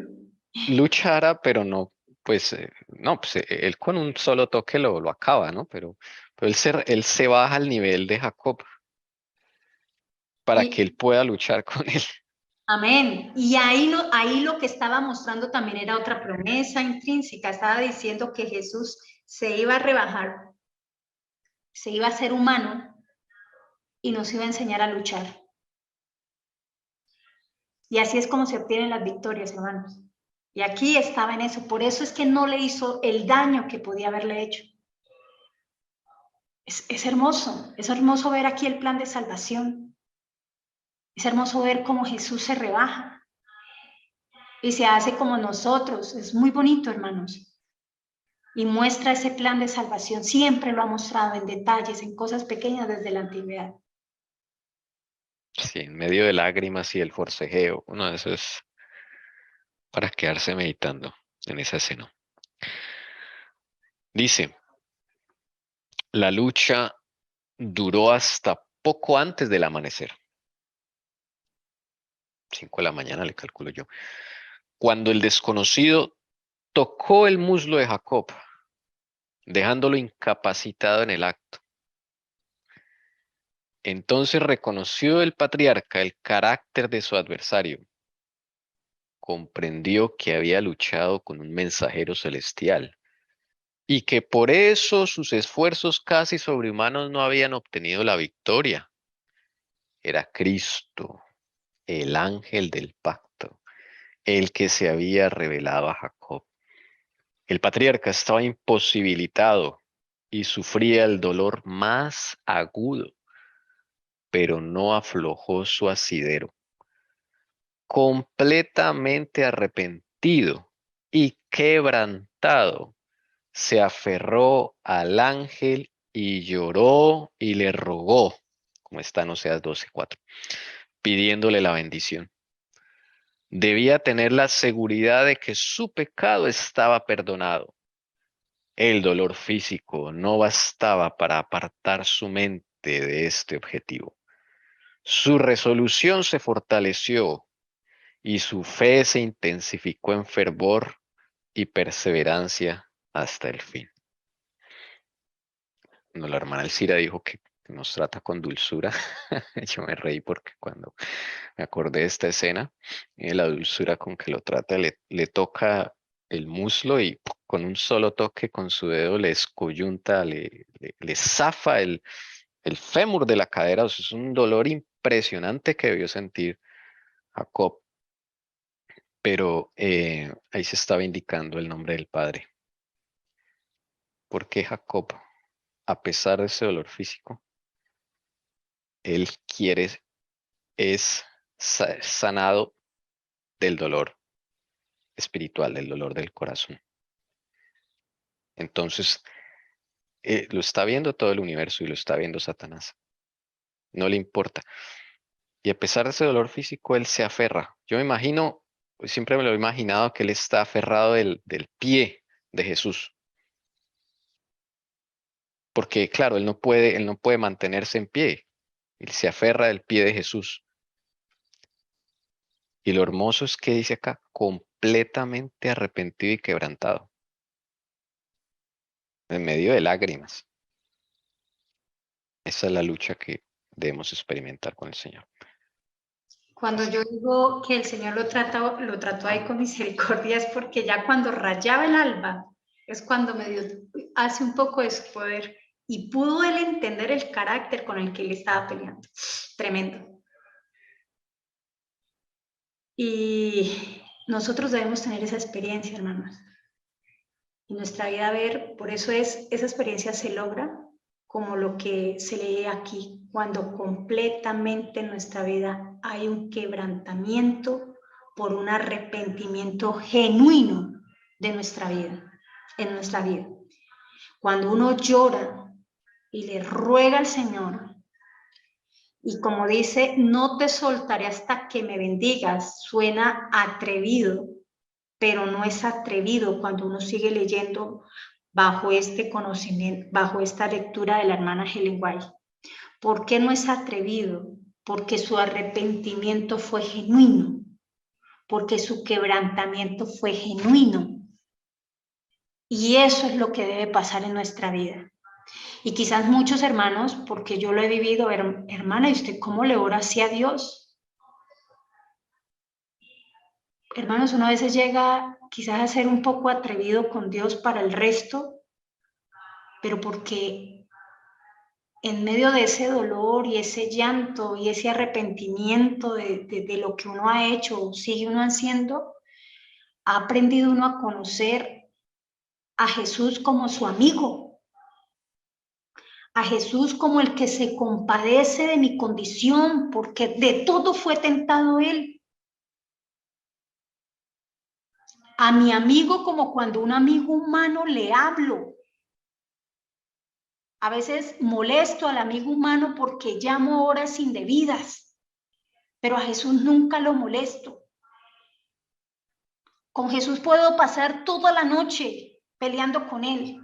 luchara, pero no, pues, no, pues él con un solo toque lo acaba, ¿no? Pero él se baja al nivel de Jacob para que él Y pueda luchar con él. amén. Y ahí lo que estaba mostrando también era otra promesa intrínseca. Estaba diciendo que Jesús se iba a rebajar, se iba a ser humano y nos iba a enseñar a luchar. Y así es como se obtienen las victorias, hermanos. Y aquí estaba en eso. Por eso es que no le hizo el daño que podía haberle hecho. Es hermoso ver aquí el plan de salvación. Es hermoso ver cómo Jesús se rebaja y se hace como nosotros. Es muy bonito, hermanos. Y muestra ese plan de salvación. Siempre lo ha mostrado en detalles, en cosas pequeñas desde la antigüedad. Sí, en medio de lágrimas y el forcejeo. Uno de esos es para quedarse meditando en esa escena. Dice, la lucha duró hasta poco antes del amanecer. 5 de la mañana le calculo yo. Cuando el desconocido tocó el muslo de Jacob, dejándolo incapacitado en el acto. Entonces reconoció el patriarca el carácter de su adversario. Comprendió que había luchado con un mensajero celestial y que por eso sus esfuerzos casi sobrehumanos no habían obtenido la victoria. Era Cristo. el ángel del pacto, el que se había revelado a Jacob. El patriarca estaba imposibilitado y sufría el dolor más agudo, pero no aflojó su asidero. Completamente arrepentido y quebrantado, se aferró al ángel y lloró y le rogó, como está en Oseas 12:4, pidiéndole la bendición. Debía tener la seguridad de que su pecado estaba perdonado. El dolor físico no bastaba para apartar su mente de este objetivo. Su resolución se fortaleció y su fe se intensificó en fervor y perseverancia hasta el fin. Cuando la hermana Elcira dijo que nos trata con dulzura, yo me reí porque cuando me acordé de esta escena, la dulzura con que lo trata, le toca el muslo y con un solo toque con su dedo le escoyunta, le zafa el fémur de la cadera. O sea, es un dolor impresionante que debió sentir Jacob, pero ahí se estaba indicando el nombre del Padre. Porque Jacob, a pesar de ese dolor físico, él quiere, es sanado del dolor espiritual, del dolor del corazón. Entonces, lo está viendo todo el universo y lo está viendo Satanás. No le importa. Y a pesar de ese dolor físico, él se aferra. Yo me imagino, siempre me lo he imaginado que él está aferrado del pie de Jesús. Porque claro, él no puede mantenerse en pie. Él se aferra del pie de Jesús. Y lo hermoso es que dice acá, completamente arrepentido y quebrantado. En medio de lágrimas. Esa es la lucha que debemos experimentar con el Señor. Cuando yo digo que el Señor lo trató ahí con misericordia, es porque ya cuando rayaba el alba, es cuando medio hace un poco de su poder y pudo él entender el carácter con el que él estaba peleando. Tremendo. Y nosotros debemos tener esa experiencia, hermanos. En nuestra vida, por eso esa experiencia se logra como lo que se lee aquí, cuando completamente en nuestra vida hay un quebrantamiento por un arrepentimiento genuino de nuestra vida, en nuestra vida. Cuando uno llora y le ruega al Señor, y como dice, no te soltaré hasta que me bendigas, suena atrevido, pero no es atrevido cuando uno sigue leyendo bajo este conocimiento, bajo esta lectura de la hermana Ellen White. ¿Por qué no es atrevido? Porque su arrepentimiento fue genuino, porque su quebrantamiento fue genuino. Y eso es lo que debe pasar en nuestra vida. Y quizás muchos hermanos, porque yo lo he vivido, hermana, ¿y usted cómo le ora así a Dios? Hermanos, una vez llega quizás a ser un poco atrevido con Dios para el resto, pero porque en medio de ese dolor y ese llanto y ese arrepentimiento de lo que uno ha hecho o sigue uno haciendo, ha aprendido uno a conocer a Jesús como su amigo, a Jesús como el que se compadece de mi condición, porque de todo fue tentado él. A mi amigo como cuando un amigo humano le hablo. A veces molesto al amigo humano porque llamo horas indebidas, pero a Jesús nunca lo molesto. Con Jesús puedo pasar toda la noche peleando con él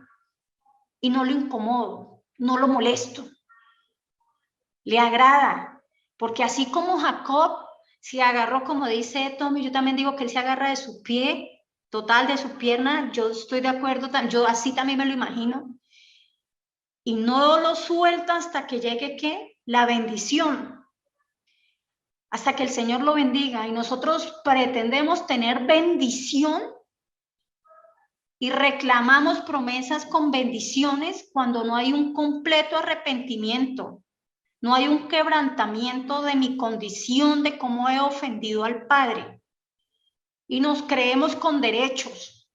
y no lo incomodo, no lo molesto. Le agrada, porque así como Jacob se agarró, como dice Tommy, yo también digo que él se agarra de su pie, total de su pierna, yo estoy de acuerdo, yo así también me lo imagino, y no lo suelta hasta que llegue, ¿qué? La bendición, hasta que el Señor lo bendiga, y nosotros pretendemos tener bendición y reclamamos promesas con bendiciones cuando no hay un completo arrepentimiento. No hay un quebrantamiento de mi condición, de cómo he ofendido al Padre. Y nos creemos con derechos.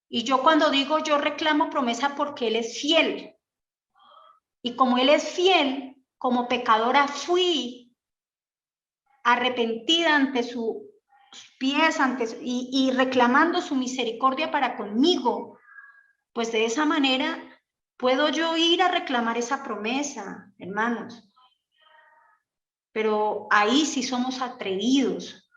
Y yo cuando digo yo reclamo promesa porque Él es fiel. Y como Él es fiel, como pecadora fui arrepentida ante sus pies y reclamando su misericordia para conmigo, pues de esa manera puedo yo ir a reclamar esa promesa, hermanos. Pero ahí sí somos atrevidos,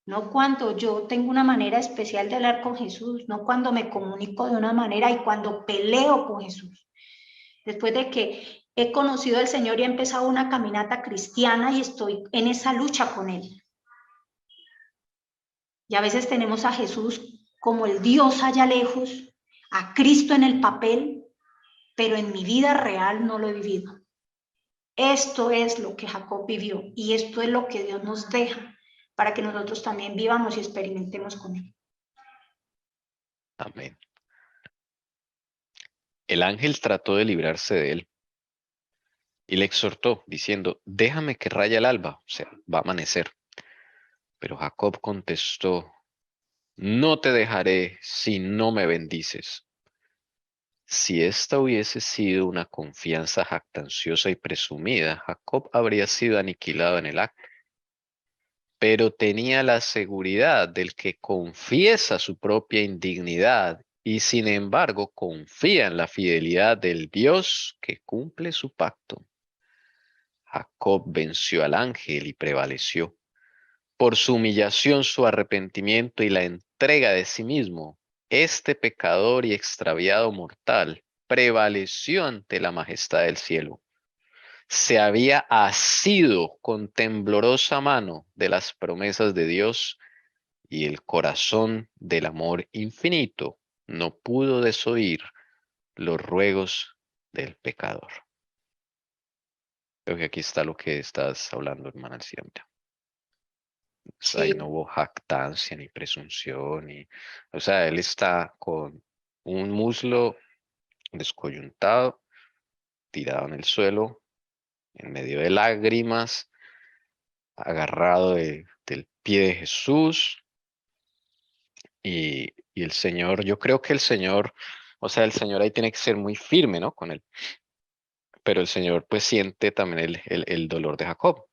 no cuando yo tengo una manera especial de hablar con Jesús, no cuando me comunico de una manera y cuando peleo con Jesús. Después de que he conocido al Señor y he empezado una caminata cristiana y estoy en esa lucha con Él. Y a veces tenemos a Jesús como el Dios allá lejos, a Cristo en el papel, pero en mi vida real no lo he vivido. Esto es lo que Jacob vivió y esto es lo que Dios nos deja para que nosotros también vivamos y experimentemos con Él. Amén. El ángel trató de librarse de él y le exhortó diciendo, déjame que raya el alba, o sea, va a amanecer. Pero Jacob contestó, no te dejaré si no me bendices. Si esta hubiese sido una confianza jactanciosa y presumida, Jacob habría sido aniquilado en el acto. Pero tenía la seguridad del que confiesa su propia indignidad y sin embargo confía en la fidelidad del Dios que cumple su pacto. Jacob venció al ángel y prevaleció. Por su humillación, su arrepentimiento y la entrega de sí mismo, este pecador y extraviado mortal prevaleció ante la majestad del cielo. Se había asido con temblorosa mano de las promesas de Dios y el corazón del amor infinito no pudo desoír los ruegos del pecador. Creo que aquí está lo que estás hablando, hermana Alciandra. Ahí Sí. no hubo jactancia ni presunción, o sea, él está con un muslo descoyuntado, tirado en el suelo, en medio de lágrimas, agarrado del pie de Jesús y el Señor, yo creo que el Señor, o sea, el Señor ahí tiene que ser muy firme, ¿no? Con él, pero el Señor pues siente también el dolor de Jacob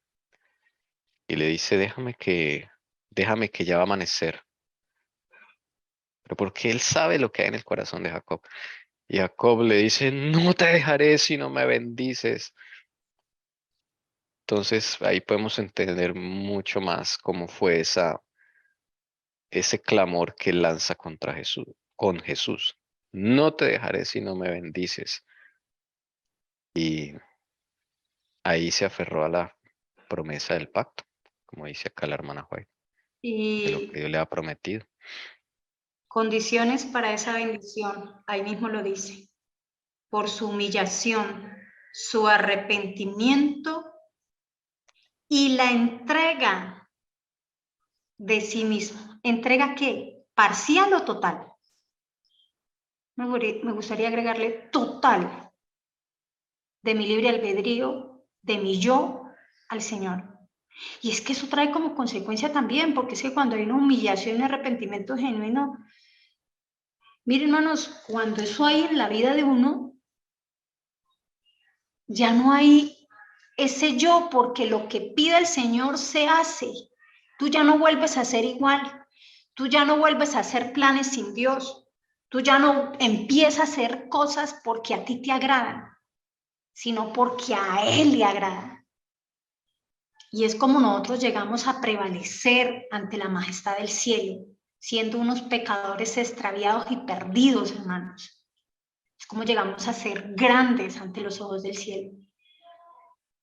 y le dice, déjame que ya va a amanecer. Pero porque él sabe lo que hay en el corazón de Jacob. Y Jacob le dice, no te dejaré si no me bendices. Entonces ahí podemos entender mucho más cómo fue ese clamor que él lanza contra Jesús, con Jesús. No te dejaré si no me bendices. Y ahí se aferró a la promesa del pacto, como dice acá la hermana White, de lo que Y Dios le ha prometido. condiciones para esa bendición, ahí mismo lo dice. Por su humillación, su arrepentimiento y la entrega de sí mismo. ¿Entrega qué? ¿Parcial o total? Me gustaría agregarle total de mi libre albedrío, de mi yo al Señor. Y es que eso trae como consecuencia también, porque es que cuando hay una humillación y arrepentimiento genuino, miren hermanos, cuando eso hay en la vida de uno, ya no hay ese yo, porque lo que pide el Señor se hace. Tú ya no vuelves a ser igual, tú ya no vuelves a hacer planes sin Dios, tú ya no empiezas a hacer cosas porque a ti te agradan, sino porque a Él le agrada. Y es como nosotros llegamos a prevalecer ante la majestad del cielo, siendo unos pecadores extraviados y perdidos, hermanos. Es como llegamos a ser grandes ante los ojos del cielo.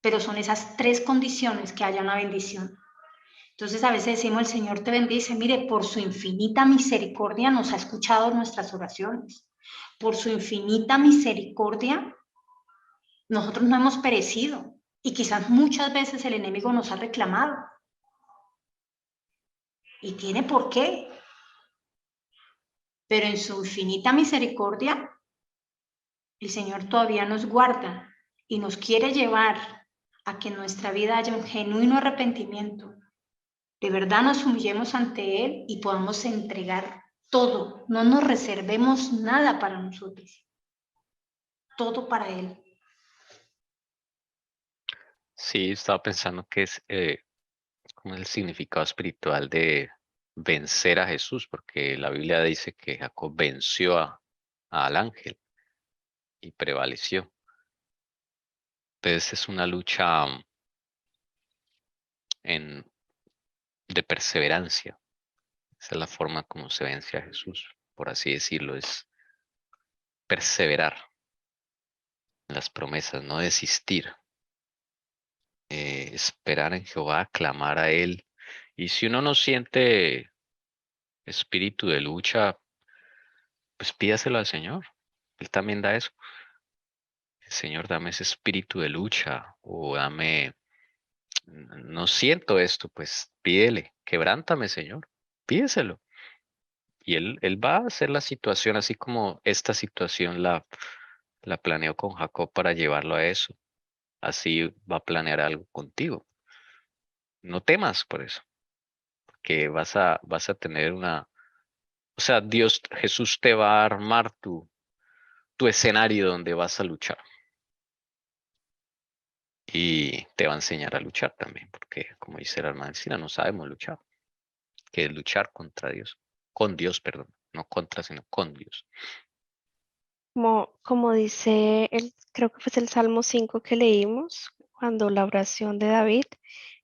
Pero son esas tres condiciones que haya una bendición. Entonces a veces decimos, el Señor te bendice, mire, por su infinita misericordia nos ha escuchado nuestras oraciones. Por su infinita misericordia nosotros no hemos perecido y quizás muchas veces el enemigo nos ha reclamado. Y tiene por qué. Pero en su infinita misericordia el Señor todavía nos guarda y nos quiere llevar a que en nuestra vida haya un genuino arrepentimiento, de verdad nos humillemos ante Él y podamos entregar todo, no nos reservemos nada para nosotros, todo para Él. Sí, estaba pensando que es como el significado espiritual de vencer a Jesús, porque la Biblia dice que Jacob venció al ángel y prevaleció. Entonces es una lucha de perseverancia. Esa es la forma como se vence a Jesús, por así decirlo, es perseverar en las promesas, no desistir, esperar en Jehová, clamar a Él. Y si uno no siente espíritu de lucha, pues pídaselo al Señor. Él también da eso. Señor, dame ese espíritu de lucha o no siento esto, pues pídele, quebrántame, Señor, pídeselo. Y él va a hacer la situación así como esta situación la planeó con Jacob para llevarlo a eso. Así va a planear algo contigo. No temas por eso, que vas a tener o sea, Jesús te va a armar tu escenario donde vas a luchar. Y te va a enseñar a luchar también, porque como dice la hermana Encina, no sabemos luchar, que es luchar contra Dios, con Dios, perdón, no contra, sino con Dios. Como dice, creo que fue el Salmo 5 que leímos, cuando la oración de David,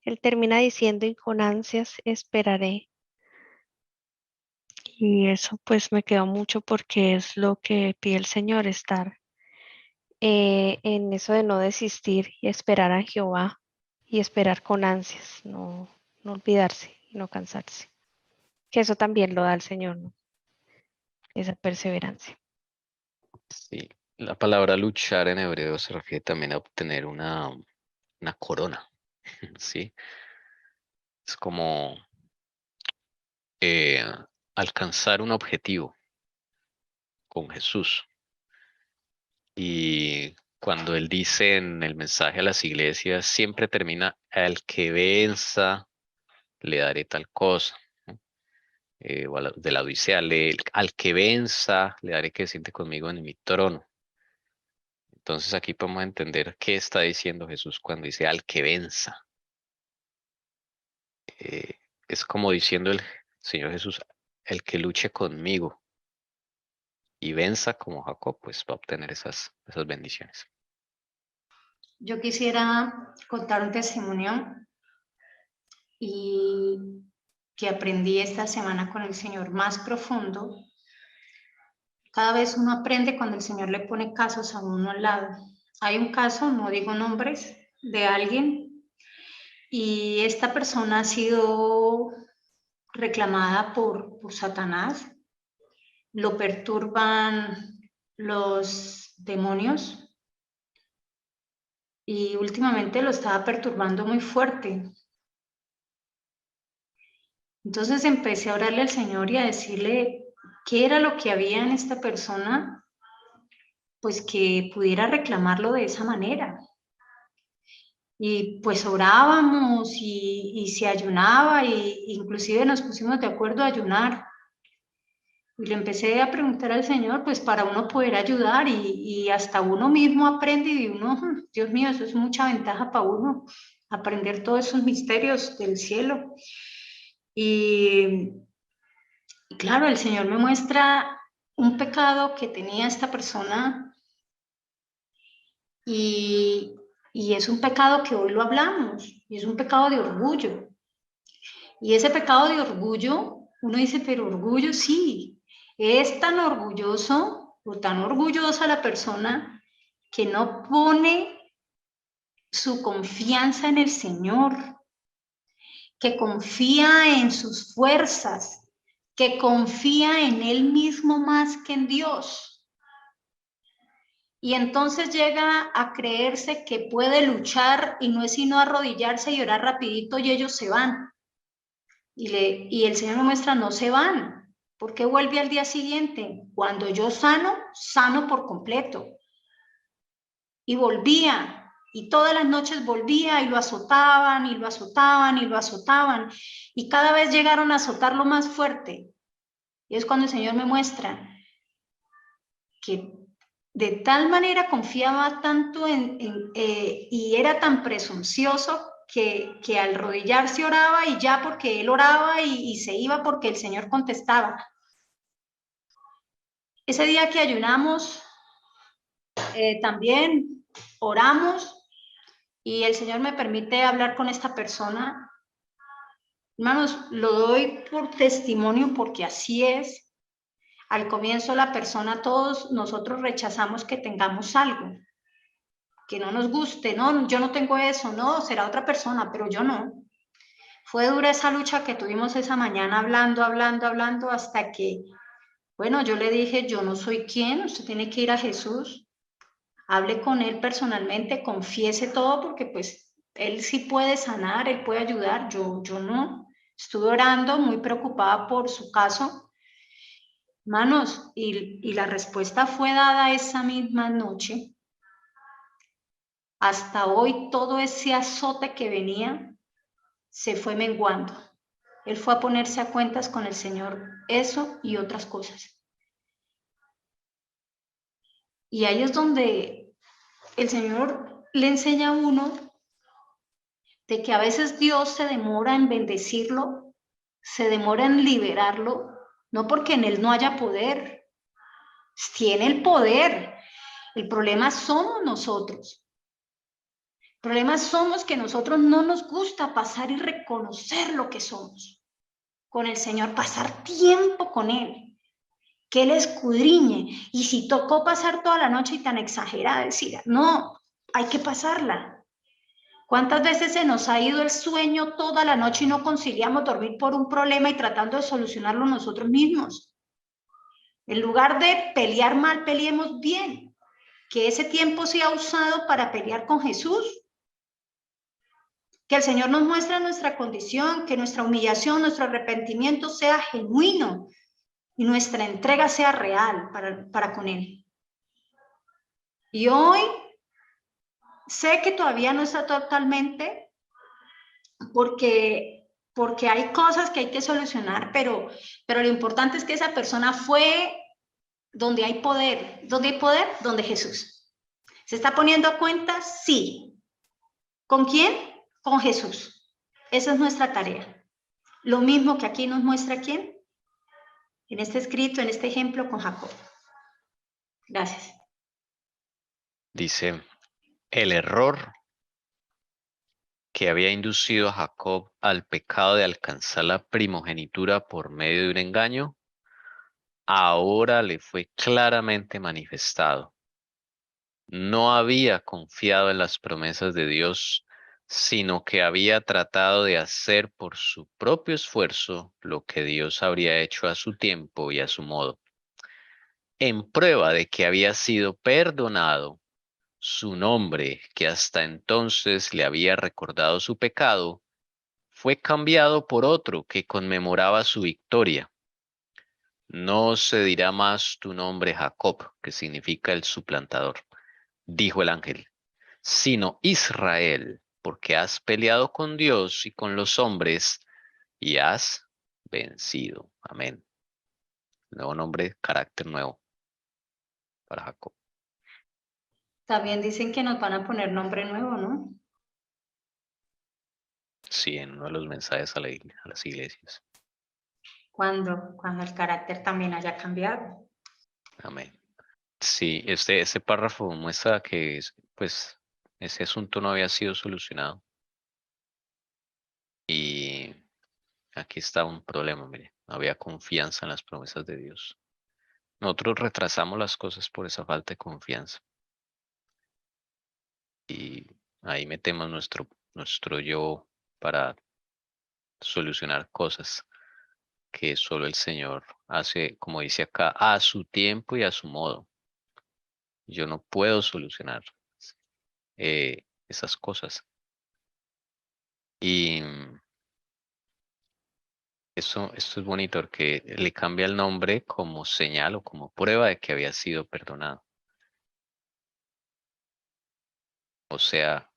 él termina diciendo, y con ansias esperaré. Y eso pues me quedó mucho porque es lo que pide el Señor, estar en eso de no desistir y esperar a Jehová y esperar con ansias, no olvidarse y no cansarse. Que eso también lo da el Señor, ¿no? Esa perseverancia. Sí, la palabra luchar en hebreo se refiere también a obtener una corona, ¿sí? Es como eh, alcanzar un objetivo con Jesús. Y cuando él dice en el mensaje a las iglesias, siempre termina, al que venza, le daré tal cosa. ¿No? O de la Odisea, al que venza, le daré que se siente conmigo en mi trono. Entonces aquí podemos entender qué está diciendo Jesús cuando dice al que venza. Eh, es como diciendo el Señor Jesús, el que luche conmigo y venza como Jacob, pues va a obtener esas bendiciones. Yo quisiera contar un testimonio y que aprendí esta semana con el Señor más profundo. Cada vez uno aprende cuando el Señor le pone casos a uno al lado. Hay un caso, no digo nombres, de alguien y esta persona ha sido reclamada por Satanás. Lo perturban los demonios y últimamente lo estaba perturbando muy fuerte. Entonces empecé a orarle al Señor y a decirle qué era lo que había en esta persona, pues que pudiera reclamarlo de esa manera. Y pues orábamos y se ayunaba e inclusive nos pusimos de acuerdo a ayunar. Y le empecé a preguntar al Señor, pues para uno poder ayudar y hasta uno mismo aprende y uno, Dios mío, eso es mucha ventaja para uno, aprender todos esos misterios del cielo. Y claro, el Señor me muestra un pecado que tenía esta persona y es un pecado que hoy lo hablamos, y es un pecado de orgullo. Y ese pecado de orgullo, uno dice, pero orgullo sí, es tan orgulloso o tan orgullosa la persona que no pone su confianza en el Señor, que confía en sus fuerzas, que confía en él mismo más que en Dios. Y entonces llega a creerse que puede luchar y no es sino arrodillarse y orar rapidito y ellos se van. Y el Señor me muestra, no se van, porque vuelve al día siguiente. Cuando yo sano, sano por completo. y volvía, y todas las noches volvía y lo azotaban y lo azotaban y lo azotaban, y cada vez llegaron a azotarlo más fuerte. Y es cuando el Señor me muestra que de tal manera confiaba tanto y era tan presuncioso que al arrodillarse oraba y ya porque él oraba y se iba porque el Señor contestaba. Ese día que ayunamos, también oramos y el Señor me permite hablar con esta persona. Hermanos, lo doy por testimonio porque así es. Al comienzo la persona, todos nosotros rechazamos que tengamos algo, que no nos guste, no, yo no tengo eso, no, será otra persona, pero yo no. Fue dura esa lucha que tuvimos esa mañana hablando, hasta que, bueno, yo le dije, yo no soy quien, usted tiene que ir a Jesús, hable con él personalmente, confiese todo, porque pues él sí puede sanar, él puede ayudar, yo no. Estuve orando, muy preocupada por su caso, hermanos, y la respuesta fue dada esa misma noche. Hasta hoy todo ese azote que venía se fue menguando. Él fue a ponerse a cuentas con el Señor, eso y otras cosas. Y ahí es donde el Señor le enseña a uno de que a veces Dios se demora en bendecirlo, se demora en liberarlo, no porque en Él no haya poder, tiene el poder. El problema somos nosotros. El problema somos que nosotros no nos gusta pasar y reconocer lo que somos con el Señor, pasar tiempo con Él, que Él escudriñe. Y si tocó pasar toda la noche y tan exagerada, decir, no, hay que pasarla. ¿Cuántas veces se nos ha ido el sueño toda la noche y no conciliamos dormir por un problema y tratando de solucionarlo nosotros mismos? En lugar de pelear mal, peleemos bien. Que ese tiempo sea usado para pelear con Jesús. Que el Señor nos muestre nuestra condición, que nuestra humillación, nuestro arrepentimiento sea genuino y nuestra entrega sea real para con Él. Y hoy sé que todavía no está totalmente, porque hay cosas que hay que solucionar, pero lo importante es que esa persona fue donde hay poder. ¿Dónde hay poder? Donde Jesús. ¿Se está poniendo a cuenta? Sí. ¿Con quién? Con Jesús. Esa es nuestra tarea. Lo mismo que aquí nos muestra quién, en este escrito, en este ejemplo con Jacob. Gracias. Dice, el error que había inducido a Jacob al pecado de alcanzar la primogenitura por medio de un engaño, ahora le fue claramente manifestado. No había confiado en las promesas de Dios, sino que había tratado de hacer por su propio esfuerzo lo que Dios habría hecho a su tiempo y a su modo. En prueba de que había sido perdonado, su nombre, que hasta entonces le había recordado su pecado, fue cambiado por otro que conmemoraba su victoria. No se dirá más tu nombre Jacob, que significa el suplantador, dijo el ángel, sino Israel, porque has peleado con Dios y con los hombres y has vencido. Amén. Nuevo nombre, carácter nuevo para Jacob. También dicen que nos van a poner nombre nuevo, ¿no? Sí, en uno de los mensajes a las iglesias. Cuando el carácter también haya cambiado. Amén. Sí, este párrafo muestra que pues ese asunto no había sido solucionado. Y aquí está un problema, mire, no había confianza en las promesas de Dios. Nosotros retrasamos las cosas por esa falta de confianza. Y ahí metemos nuestro yo para solucionar cosas que solo el Señor hace, como dice acá, a su tiempo y a su modo. Yo no puedo solucionar esas cosas. Y esto es bonito porque le cambia el nombre como señal o como prueba de que había sido perdonado. O sea,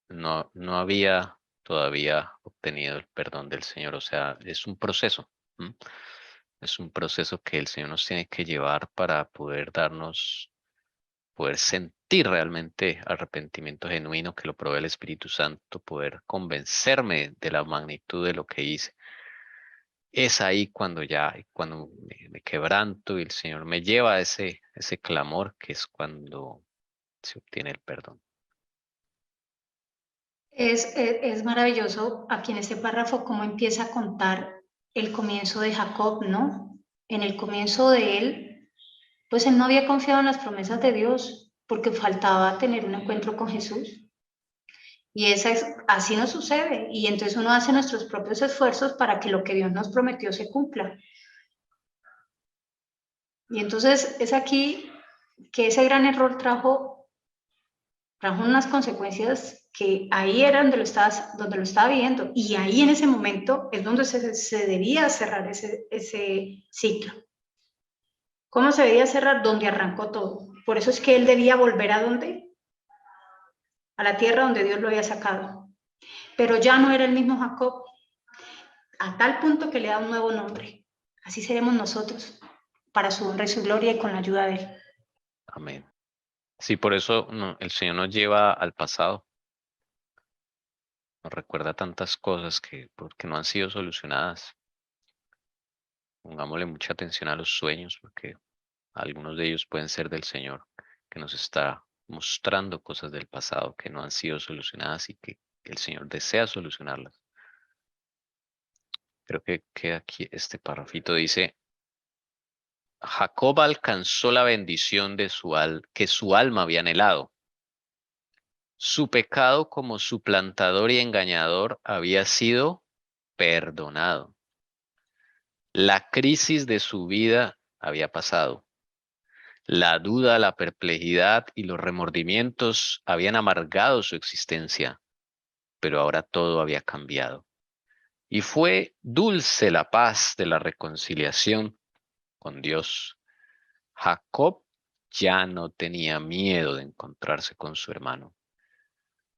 no había todavía obtenido el perdón del Señor. O sea, es un proceso. ¿M? Es un proceso que el Señor nos tiene que llevar para poder poder sentir realmente arrepentimiento genuino que lo provee el Espíritu Santo, poder convencerme de la magnitud de lo que hice. Es ahí cuando me quebranto y el Señor me lleva a ese clamor, que es cuando se obtiene el perdón. Es maravilloso aquí en este párrafo cómo empieza a contar el comienzo de Jacob, ¿no? En el comienzo de él, pues él no había confiado en las promesas de Dios porque faltaba tener un encuentro con Jesús. Y así nos sucede. Y entonces uno hace nuestros propios esfuerzos para que lo que Dios nos prometió se cumpla. Y entonces es aquí que ese gran error trajo unas consecuencias que ahí era donde lo estaba viendo. Y ahí en ese momento es donde se debía cerrar ese ciclo. ¿Cómo se debía cerrar? Donde arrancó todo. Por eso es que él debía volver ¿a dónde? A la tierra donde Dios lo había sacado. Pero ya no era el mismo Jacob, a tal punto que le da un nuevo nombre. Así seremos nosotros, para su honra y su gloria y con la ayuda de él. Amén. Sí, por eso el Señor nos lleva al pasado. Nos recuerda tantas cosas porque no han sido solucionadas. Pongámosle mucha atención a los sueños, porque algunos de ellos pueden ser del Señor, que nos está mostrando cosas del pasado que no han sido solucionadas y que el Señor desea solucionarlas. Creo que aquí este parrafito dice: Jacob alcanzó la bendición que su alma había anhelado. Su pecado como suplantador y engañador había sido perdonado. La crisis de su vida había pasado. La duda, la perplejidad y los remordimientos habían amargado su existencia, pero ahora todo había cambiado. Y fue dulce la paz de la reconciliación con Dios. Jacob ya no tenía miedo de encontrarse con su hermano.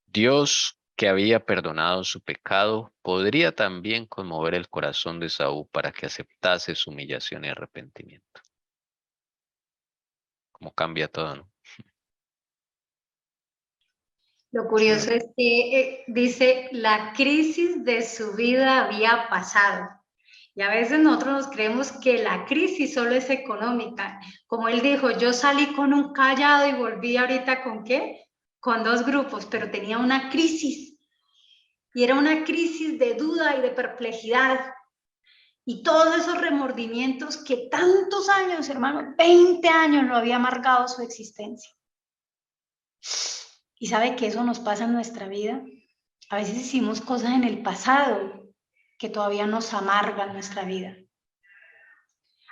Dios, que había perdonado su pecado, podría también conmover el corazón de Saúl para que aceptase su humillación y arrepentimiento. Cómo cambia todo, ¿no? Lo Sí, curioso es que dice, la crisis de su vida había pasado. Y a veces nosotros nos creemos que la crisis solo es económica. Como él dijo, yo salí con un callado y volví ahorita con ¿qué? Con 2 grupos, pero tenía una crisis. Y era una crisis de duda y de perplejidad. Y todos esos remordimientos que tantos años, hermano, 20 años lo había marcado su existencia. Y sabe que eso nos pasa en nuestra vida. A veces hicimos cosas en el pasado que todavía nos amargan nuestra vida.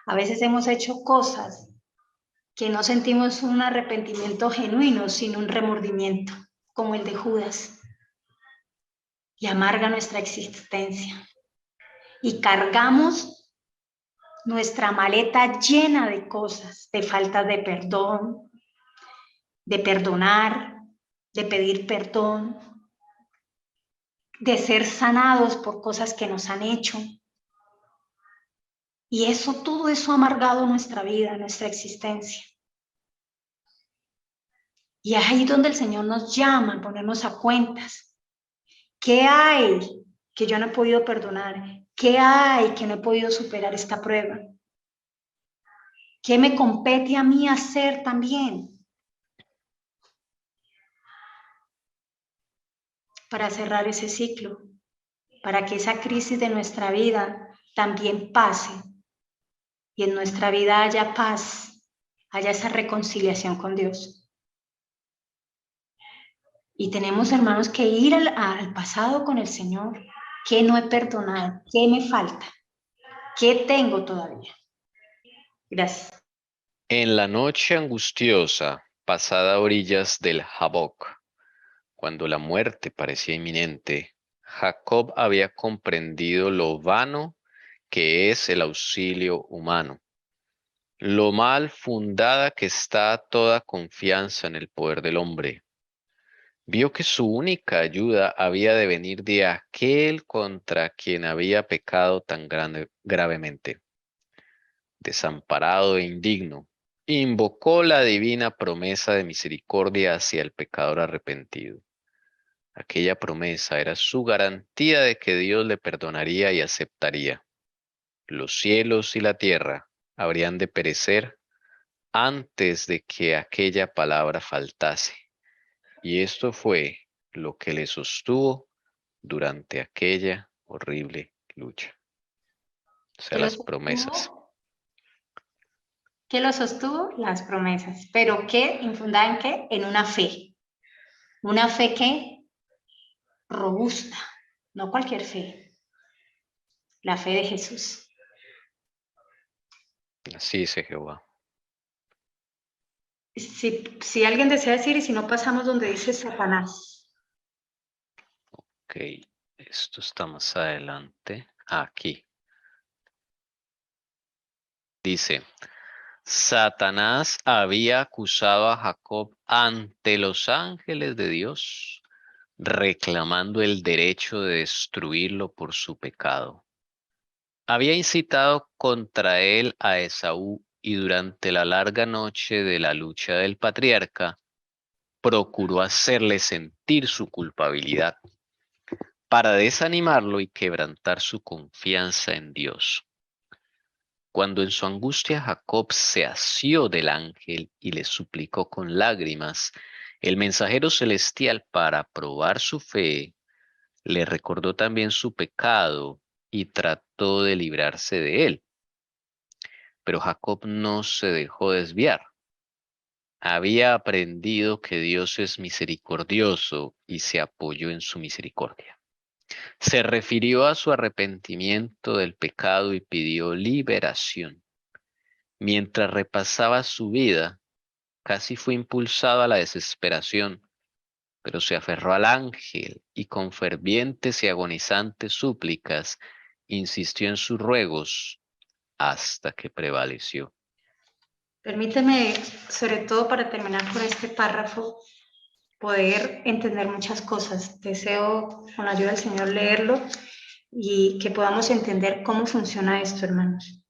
A veces hemos hecho cosas que no sentimos un arrepentimiento genuino, sino un remordimiento, como el de Judas, y amarga nuestra existencia. Y cargamos nuestra maleta llena de cosas, de faltas de perdón, de perdonar, de pedir perdón, de ser sanados por cosas que nos han hecho. Y eso, todo eso ha amargado nuestra vida, nuestra existencia. Y es ahí donde el Señor nos llama a ponernos a cuentas. ¿Qué hay que yo no he podido perdonar? ¿Qué hay que no he podido superar esta prueba? ¿Qué me compete a mí hacer también para cerrar ese ciclo? Para que esa crisis de nuestra vida también pase y en nuestra vida haya paz, haya esa reconciliación con Dios. Y tenemos, hermanos, que ir al pasado con el Señor. ¿Qué no he perdonado? ¿Qué me falta? ¿Qué tengo todavía? Gracias. en la noche angustiosa, pasada a orillas del Jaboc, cuando la muerte parecía inminente, Jacob había comprendido lo vano que es el auxilio humano, lo mal fundada que está toda confianza en el poder del hombre. Vio que su única ayuda había de venir de aquel contra quien había pecado tan gravemente. Desamparado e indigno, invocó la divina promesa de misericordia hacia el pecador arrepentido. Aquella promesa era su garantía de que Dios le perdonaría y aceptaría. Los cielos y la tierra habrían de perecer antes de que aquella palabra faltase. Y esto fue lo que le sostuvo durante aquella horrible lucha. O sea, ¿Qué lo las promesas. sostuvo? ¿Qué lo sostuvo? Las promesas. ¿Pero qué? ¿Infundada en qué? En una fe. Una fe que robusta, no cualquier fe. La fe de Jesús. Así dice Jehová. Si alguien desea decir, y si no pasamos donde dice Satanás. Ok, esto está más adelante. Aquí. Dice, Satanás había acusado a Jacob ante los ángeles de Dios, reclamando el derecho de destruirlo por su pecado. Había incitado contra él a Esaú y durante la larga noche de la lucha del patriarca, procuró hacerle sentir su culpabilidad para desanimarlo y quebrantar su confianza en Dios. Cuando en su angustia Jacob se asió del ángel y le suplicó con lágrimas, el mensajero celestial, para probar su fe, le recordó también su pecado y trató de librarse de él. Pero Jacob no se dejó desviar. Había aprendido que Dios es misericordioso y se apoyó en su misericordia. Se refirió a su arrepentimiento del pecado y pidió liberación. Mientras repasaba su vida, casi fue impulsado a la desesperación, pero se aferró al ángel y con fervientes y agonizantes súplicas insistió en sus ruegos hasta que prevaleció. Permíteme, sobre todo para terminar con este párrafo, poder entender muchas cosas. Deseo, con la ayuda del Señor, leerlo y que podamos entender cómo funciona esto, hermanos.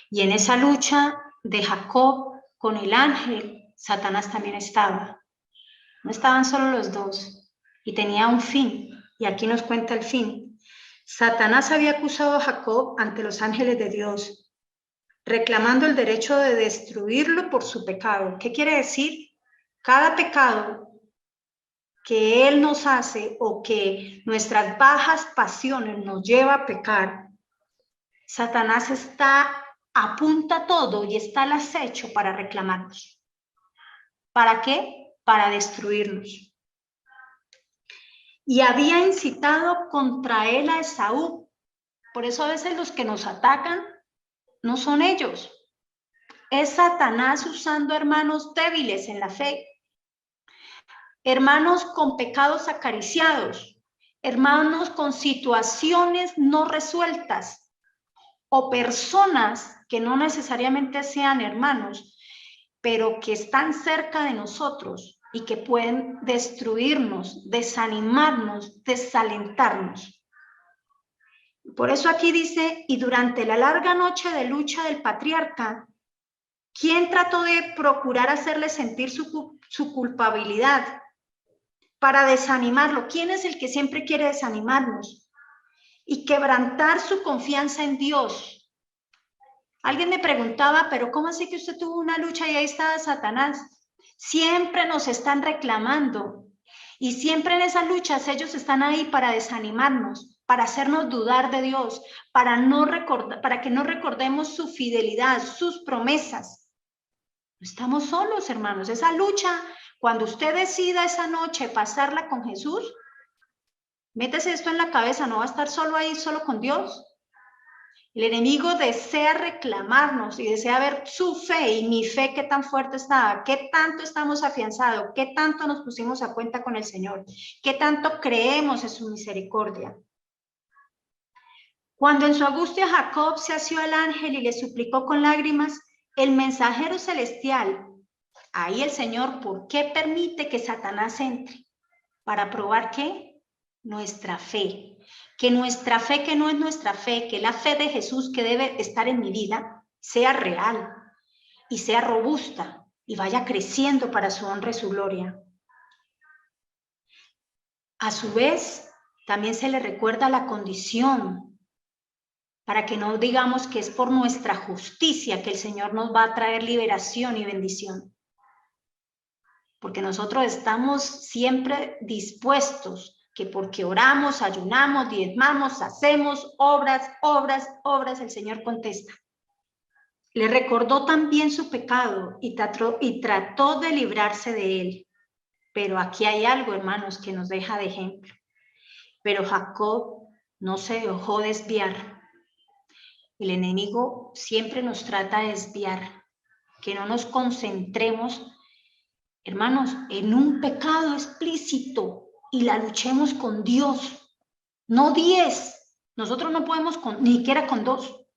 Y en esa lucha de Jacob con el ángel, Satanás también estaba. No estaban solo los dos y tenía un fin. Y aquí nos cuenta el fin. Satanás había acusado a Jacob ante los ángeles de Dios, reclamando el derecho de destruirlo por su pecado. ¿Qué quiere decir? Cada pecado que Él nos hace o que nuestras bajas pasiones nos lleva a pecar, Satanás apunta todo y está al acecho para reclamarnos. ¿Para qué? Para destruirnos. Y había incitado contra él a Esaú. Por eso a veces los que nos atacan no son ellos. Es Satanás usando hermanos débiles en la fe. Hermanos con pecados acariciados. Hermanos con situaciones no resueltas. O personas que no necesariamente sean hermanos, pero que están cerca de nosotros y que pueden destruirnos, desanimarnos, desalentarnos. Por eso aquí dice, y durante la larga noche de lucha del patriarca, ¿quién trató de procurar hacerle sentir su culpabilidad para desanimarlo? ¿Quién es el que siempre quiere desanimarnos y quebrantar su confianza en Dios? Alguien me preguntaba, pero ¿cómo así que usted tuvo una lucha y ahí estaba Satanás? Siempre nos están reclamando y siempre en esas luchas ellos están ahí para desanimarnos, para hacernos dudar de Dios, para que no recordemos su fidelidad, sus promesas. No estamos solos, hermanos. Esa lucha, cuando usted decida esa noche pasarla con Jesús, métese esto en la cabeza, no va a estar solo ahí, solo con Dios. El enemigo desea reclamarnos y desea ver su fe y mi fe qué tan fuerte estaba, qué tanto estamos afianzados, qué tanto nos pusimos a cuenta con el Señor, qué tanto creemos en su misericordia. Cuando en su angustia Jacob se asió al ángel y le suplicó con lágrimas, el mensajero celestial, ahí el Señor, ¿por qué permite que Satanás entre? ¿Para probar qué? Nuestra fe. Que nuestra fe, que no es nuestra fe, que la fe de Jesús que debe estar en mi vida, sea real y sea robusta y vaya creciendo para su honra y su gloria. A su vez, también se le recuerda la condición, para que no digamos que es por nuestra justicia que el Señor nos va a traer liberación y bendición. Porque nosotros estamos siempre dispuestos, que porque oramos, ayunamos, diezmamos, hacemos obras, el Señor contesta. Le recordó también su pecado y trató de librarse de él. Pero aquí hay algo, hermanos, que nos deja de ejemplo. Pero Jacob no se dejó desviar. El enemigo siempre nos trata de desviar, que no nos concentremos, hermanos, en un pecado explícito y la luchemos con Dios, no 10. Nosotros no podemos ni siquiera con 2.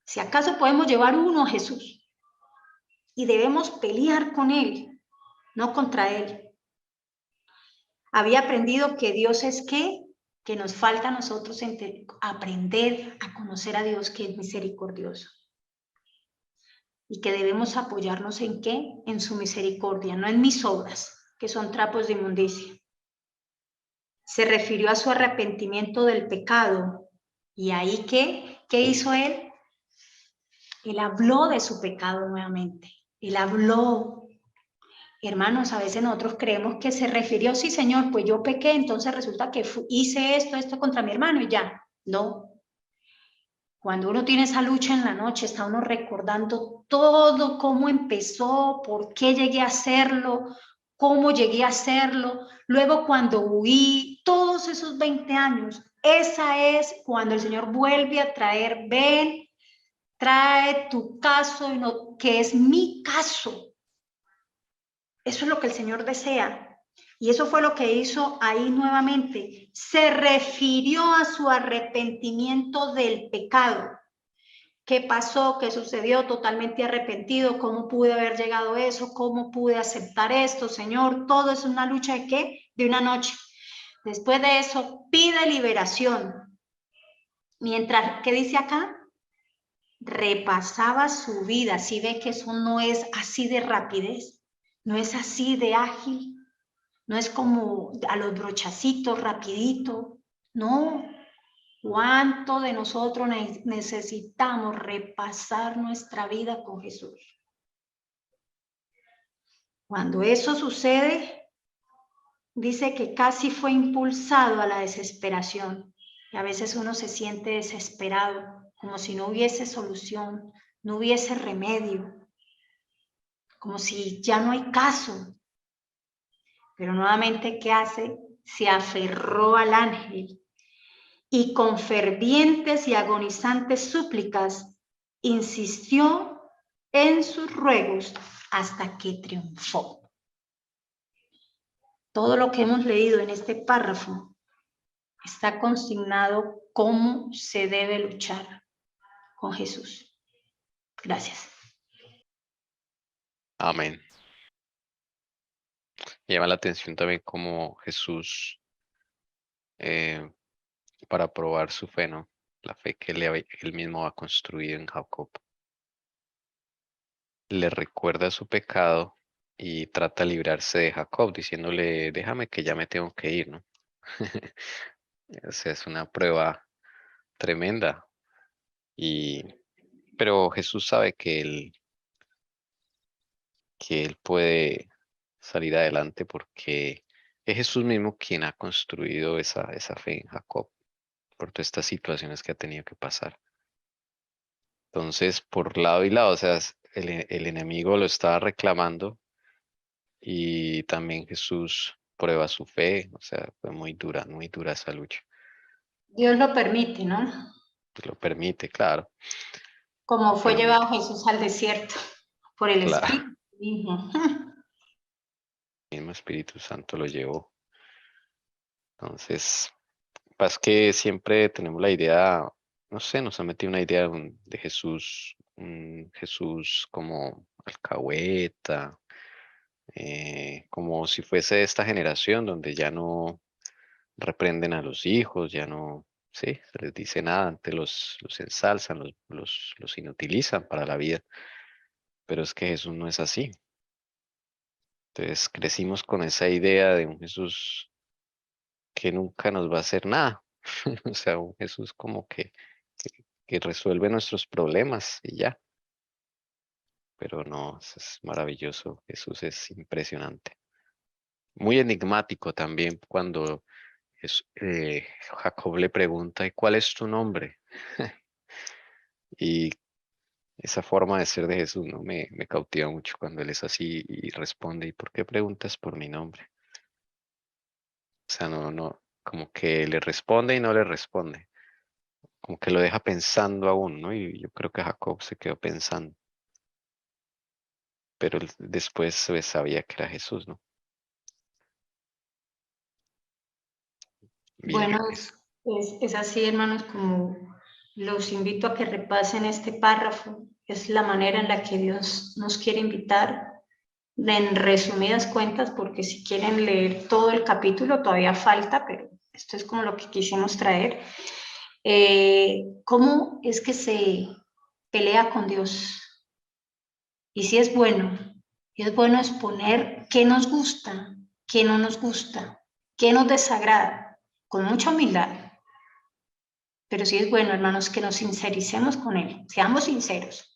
Si acaso podemos llevar uno a Jesús y debemos pelear con Él, no contra Él. Había aprendido que Dios es ¿qué? Que nos falta a nosotros aprender a conocer a Dios, que es misericordioso. Y que debemos apoyarnos ¿en qué? En su misericordia, no en mis obras, que son trapos de inmundicia. Se refirió a su arrepentimiento del pecado. ¿Y ahí qué? ¿Qué hizo él? Él habló de su pecado nuevamente. Él habló. Hermanos, a veces nosotros creemos que se refirió, sí, Señor, pues yo pequé, entonces resulta que hice esto contra mi hermano y ya. No. Cuando uno tiene esa lucha en la noche, está uno recordando todo, cómo empezó, por qué llegué a hacerlo, cómo llegué a hacerlo. Luego cuando huí, todos esos 20 años, esa es cuando el Señor vuelve a traer, ven, trae tu caso, que es mi caso. Eso es lo que el Señor desea. Y eso fue lo que hizo ahí nuevamente. Se refirió a su arrepentimiento del pecado. ¿Qué pasó? ¿Qué sucedió? Totalmente arrepentido. ¿Cómo pude haber llegado a eso? ¿Cómo pude aceptar esto, Señor? Todo es una lucha de ¿qué? De una noche. Después de eso, pide liberación. Mientras, ¿qué dice acá? Repasaba su vida. ¿Sí ve que eso no es así de rapidez? No es así de ágil, no es como a los brochacitos, rapidito, no. ¿Cuánto de nosotros necesitamos repasar nuestra vida con Jesús? Cuando eso sucede, dice que casi fue impulsado a la desesperación. Y a veces uno se siente desesperado, como si no hubiese solución, no hubiese remedio, como si ya no hay caso. Pero nuevamente, ¿qué hace? Se aferró al ángel y con fervientes y agonizantes súplicas insistió en sus ruegos hasta que triunfó. Todo lo que hemos leído en este párrafo está consignado cómo se debe luchar con Jesús. Gracias. Amén. Me llama la atención también cómo Jesús, para probar su fe, ¿no? La fe que él mismo ha construido en Jacob, le recuerda su pecado y trata de librarse de Jacob, diciéndole, déjame que ya me tengo que ir, ¿no? O sea, es una prueba tremenda. Pero Jesús sabe que él puede salir adelante porque es Jesús mismo quien ha construido esa fe en Jacob por todas estas situaciones que ha tenido que pasar. Entonces, por lado y lado, o sea, el enemigo lo estaba reclamando y también Jesús prueba su fe, o sea, fue muy dura esa lucha. Dios lo permite, ¿no? Lo permite, claro, Como fue permite, llevado Jesús al desierto por el claro, Espíritu mismo. el mismo Espíritu Santo lo llevó. Entonces, pasa que siempre tenemos la idea, no sé, nos ha metido una idea de Jesús, un Jesús como alcahueta, como si fuese esta generación donde ya no reprenden a los hijos, ya no, sí, se les dice nada, antes los ensalzan, los inutilizan para la vida, pero es que Jesús no es así. Entonces crecimos con esa idea de un Jesús que nunca nos va a hacer nada, o sea, un Jesús como que resuelve nuestros problemas y ya, pero no, es maravilloso, Jesús es impresionante. Muy enigmático también cuando Jacob le pregunta, ¿y cuál es tu nombre? Y esa forma de ser de Jesús, ¿no? Me cautiva mucho cuando él es así y responde, ¿y por qué preguntas por mi nombre? O sea, no, como que le responde y no le responde, como que lo deja pensando aún, ¿no? Y yo creo que Jacob se quedó pensando, pero él después pues, sabía que era Jesús, ¿no? Bien, Bueno, es así, hermanos, como los invito a que repasen este párrafo. Es la manera en la que Dios nos quiere invitar, en resumidas cuentas, porque si quieren leer todo el capítulo todavía falta, pero esto es como lo que quisimos traer. ¿Cómo es que se pelea con Dios? Y si es bueno, y es bueno exponer qué nos gusta, qué no nos gusta, qué nos desagrada, con mucha humildad. Pero sí es bueno, hermanos, que nos sincericemos con Él, seamos sinceros.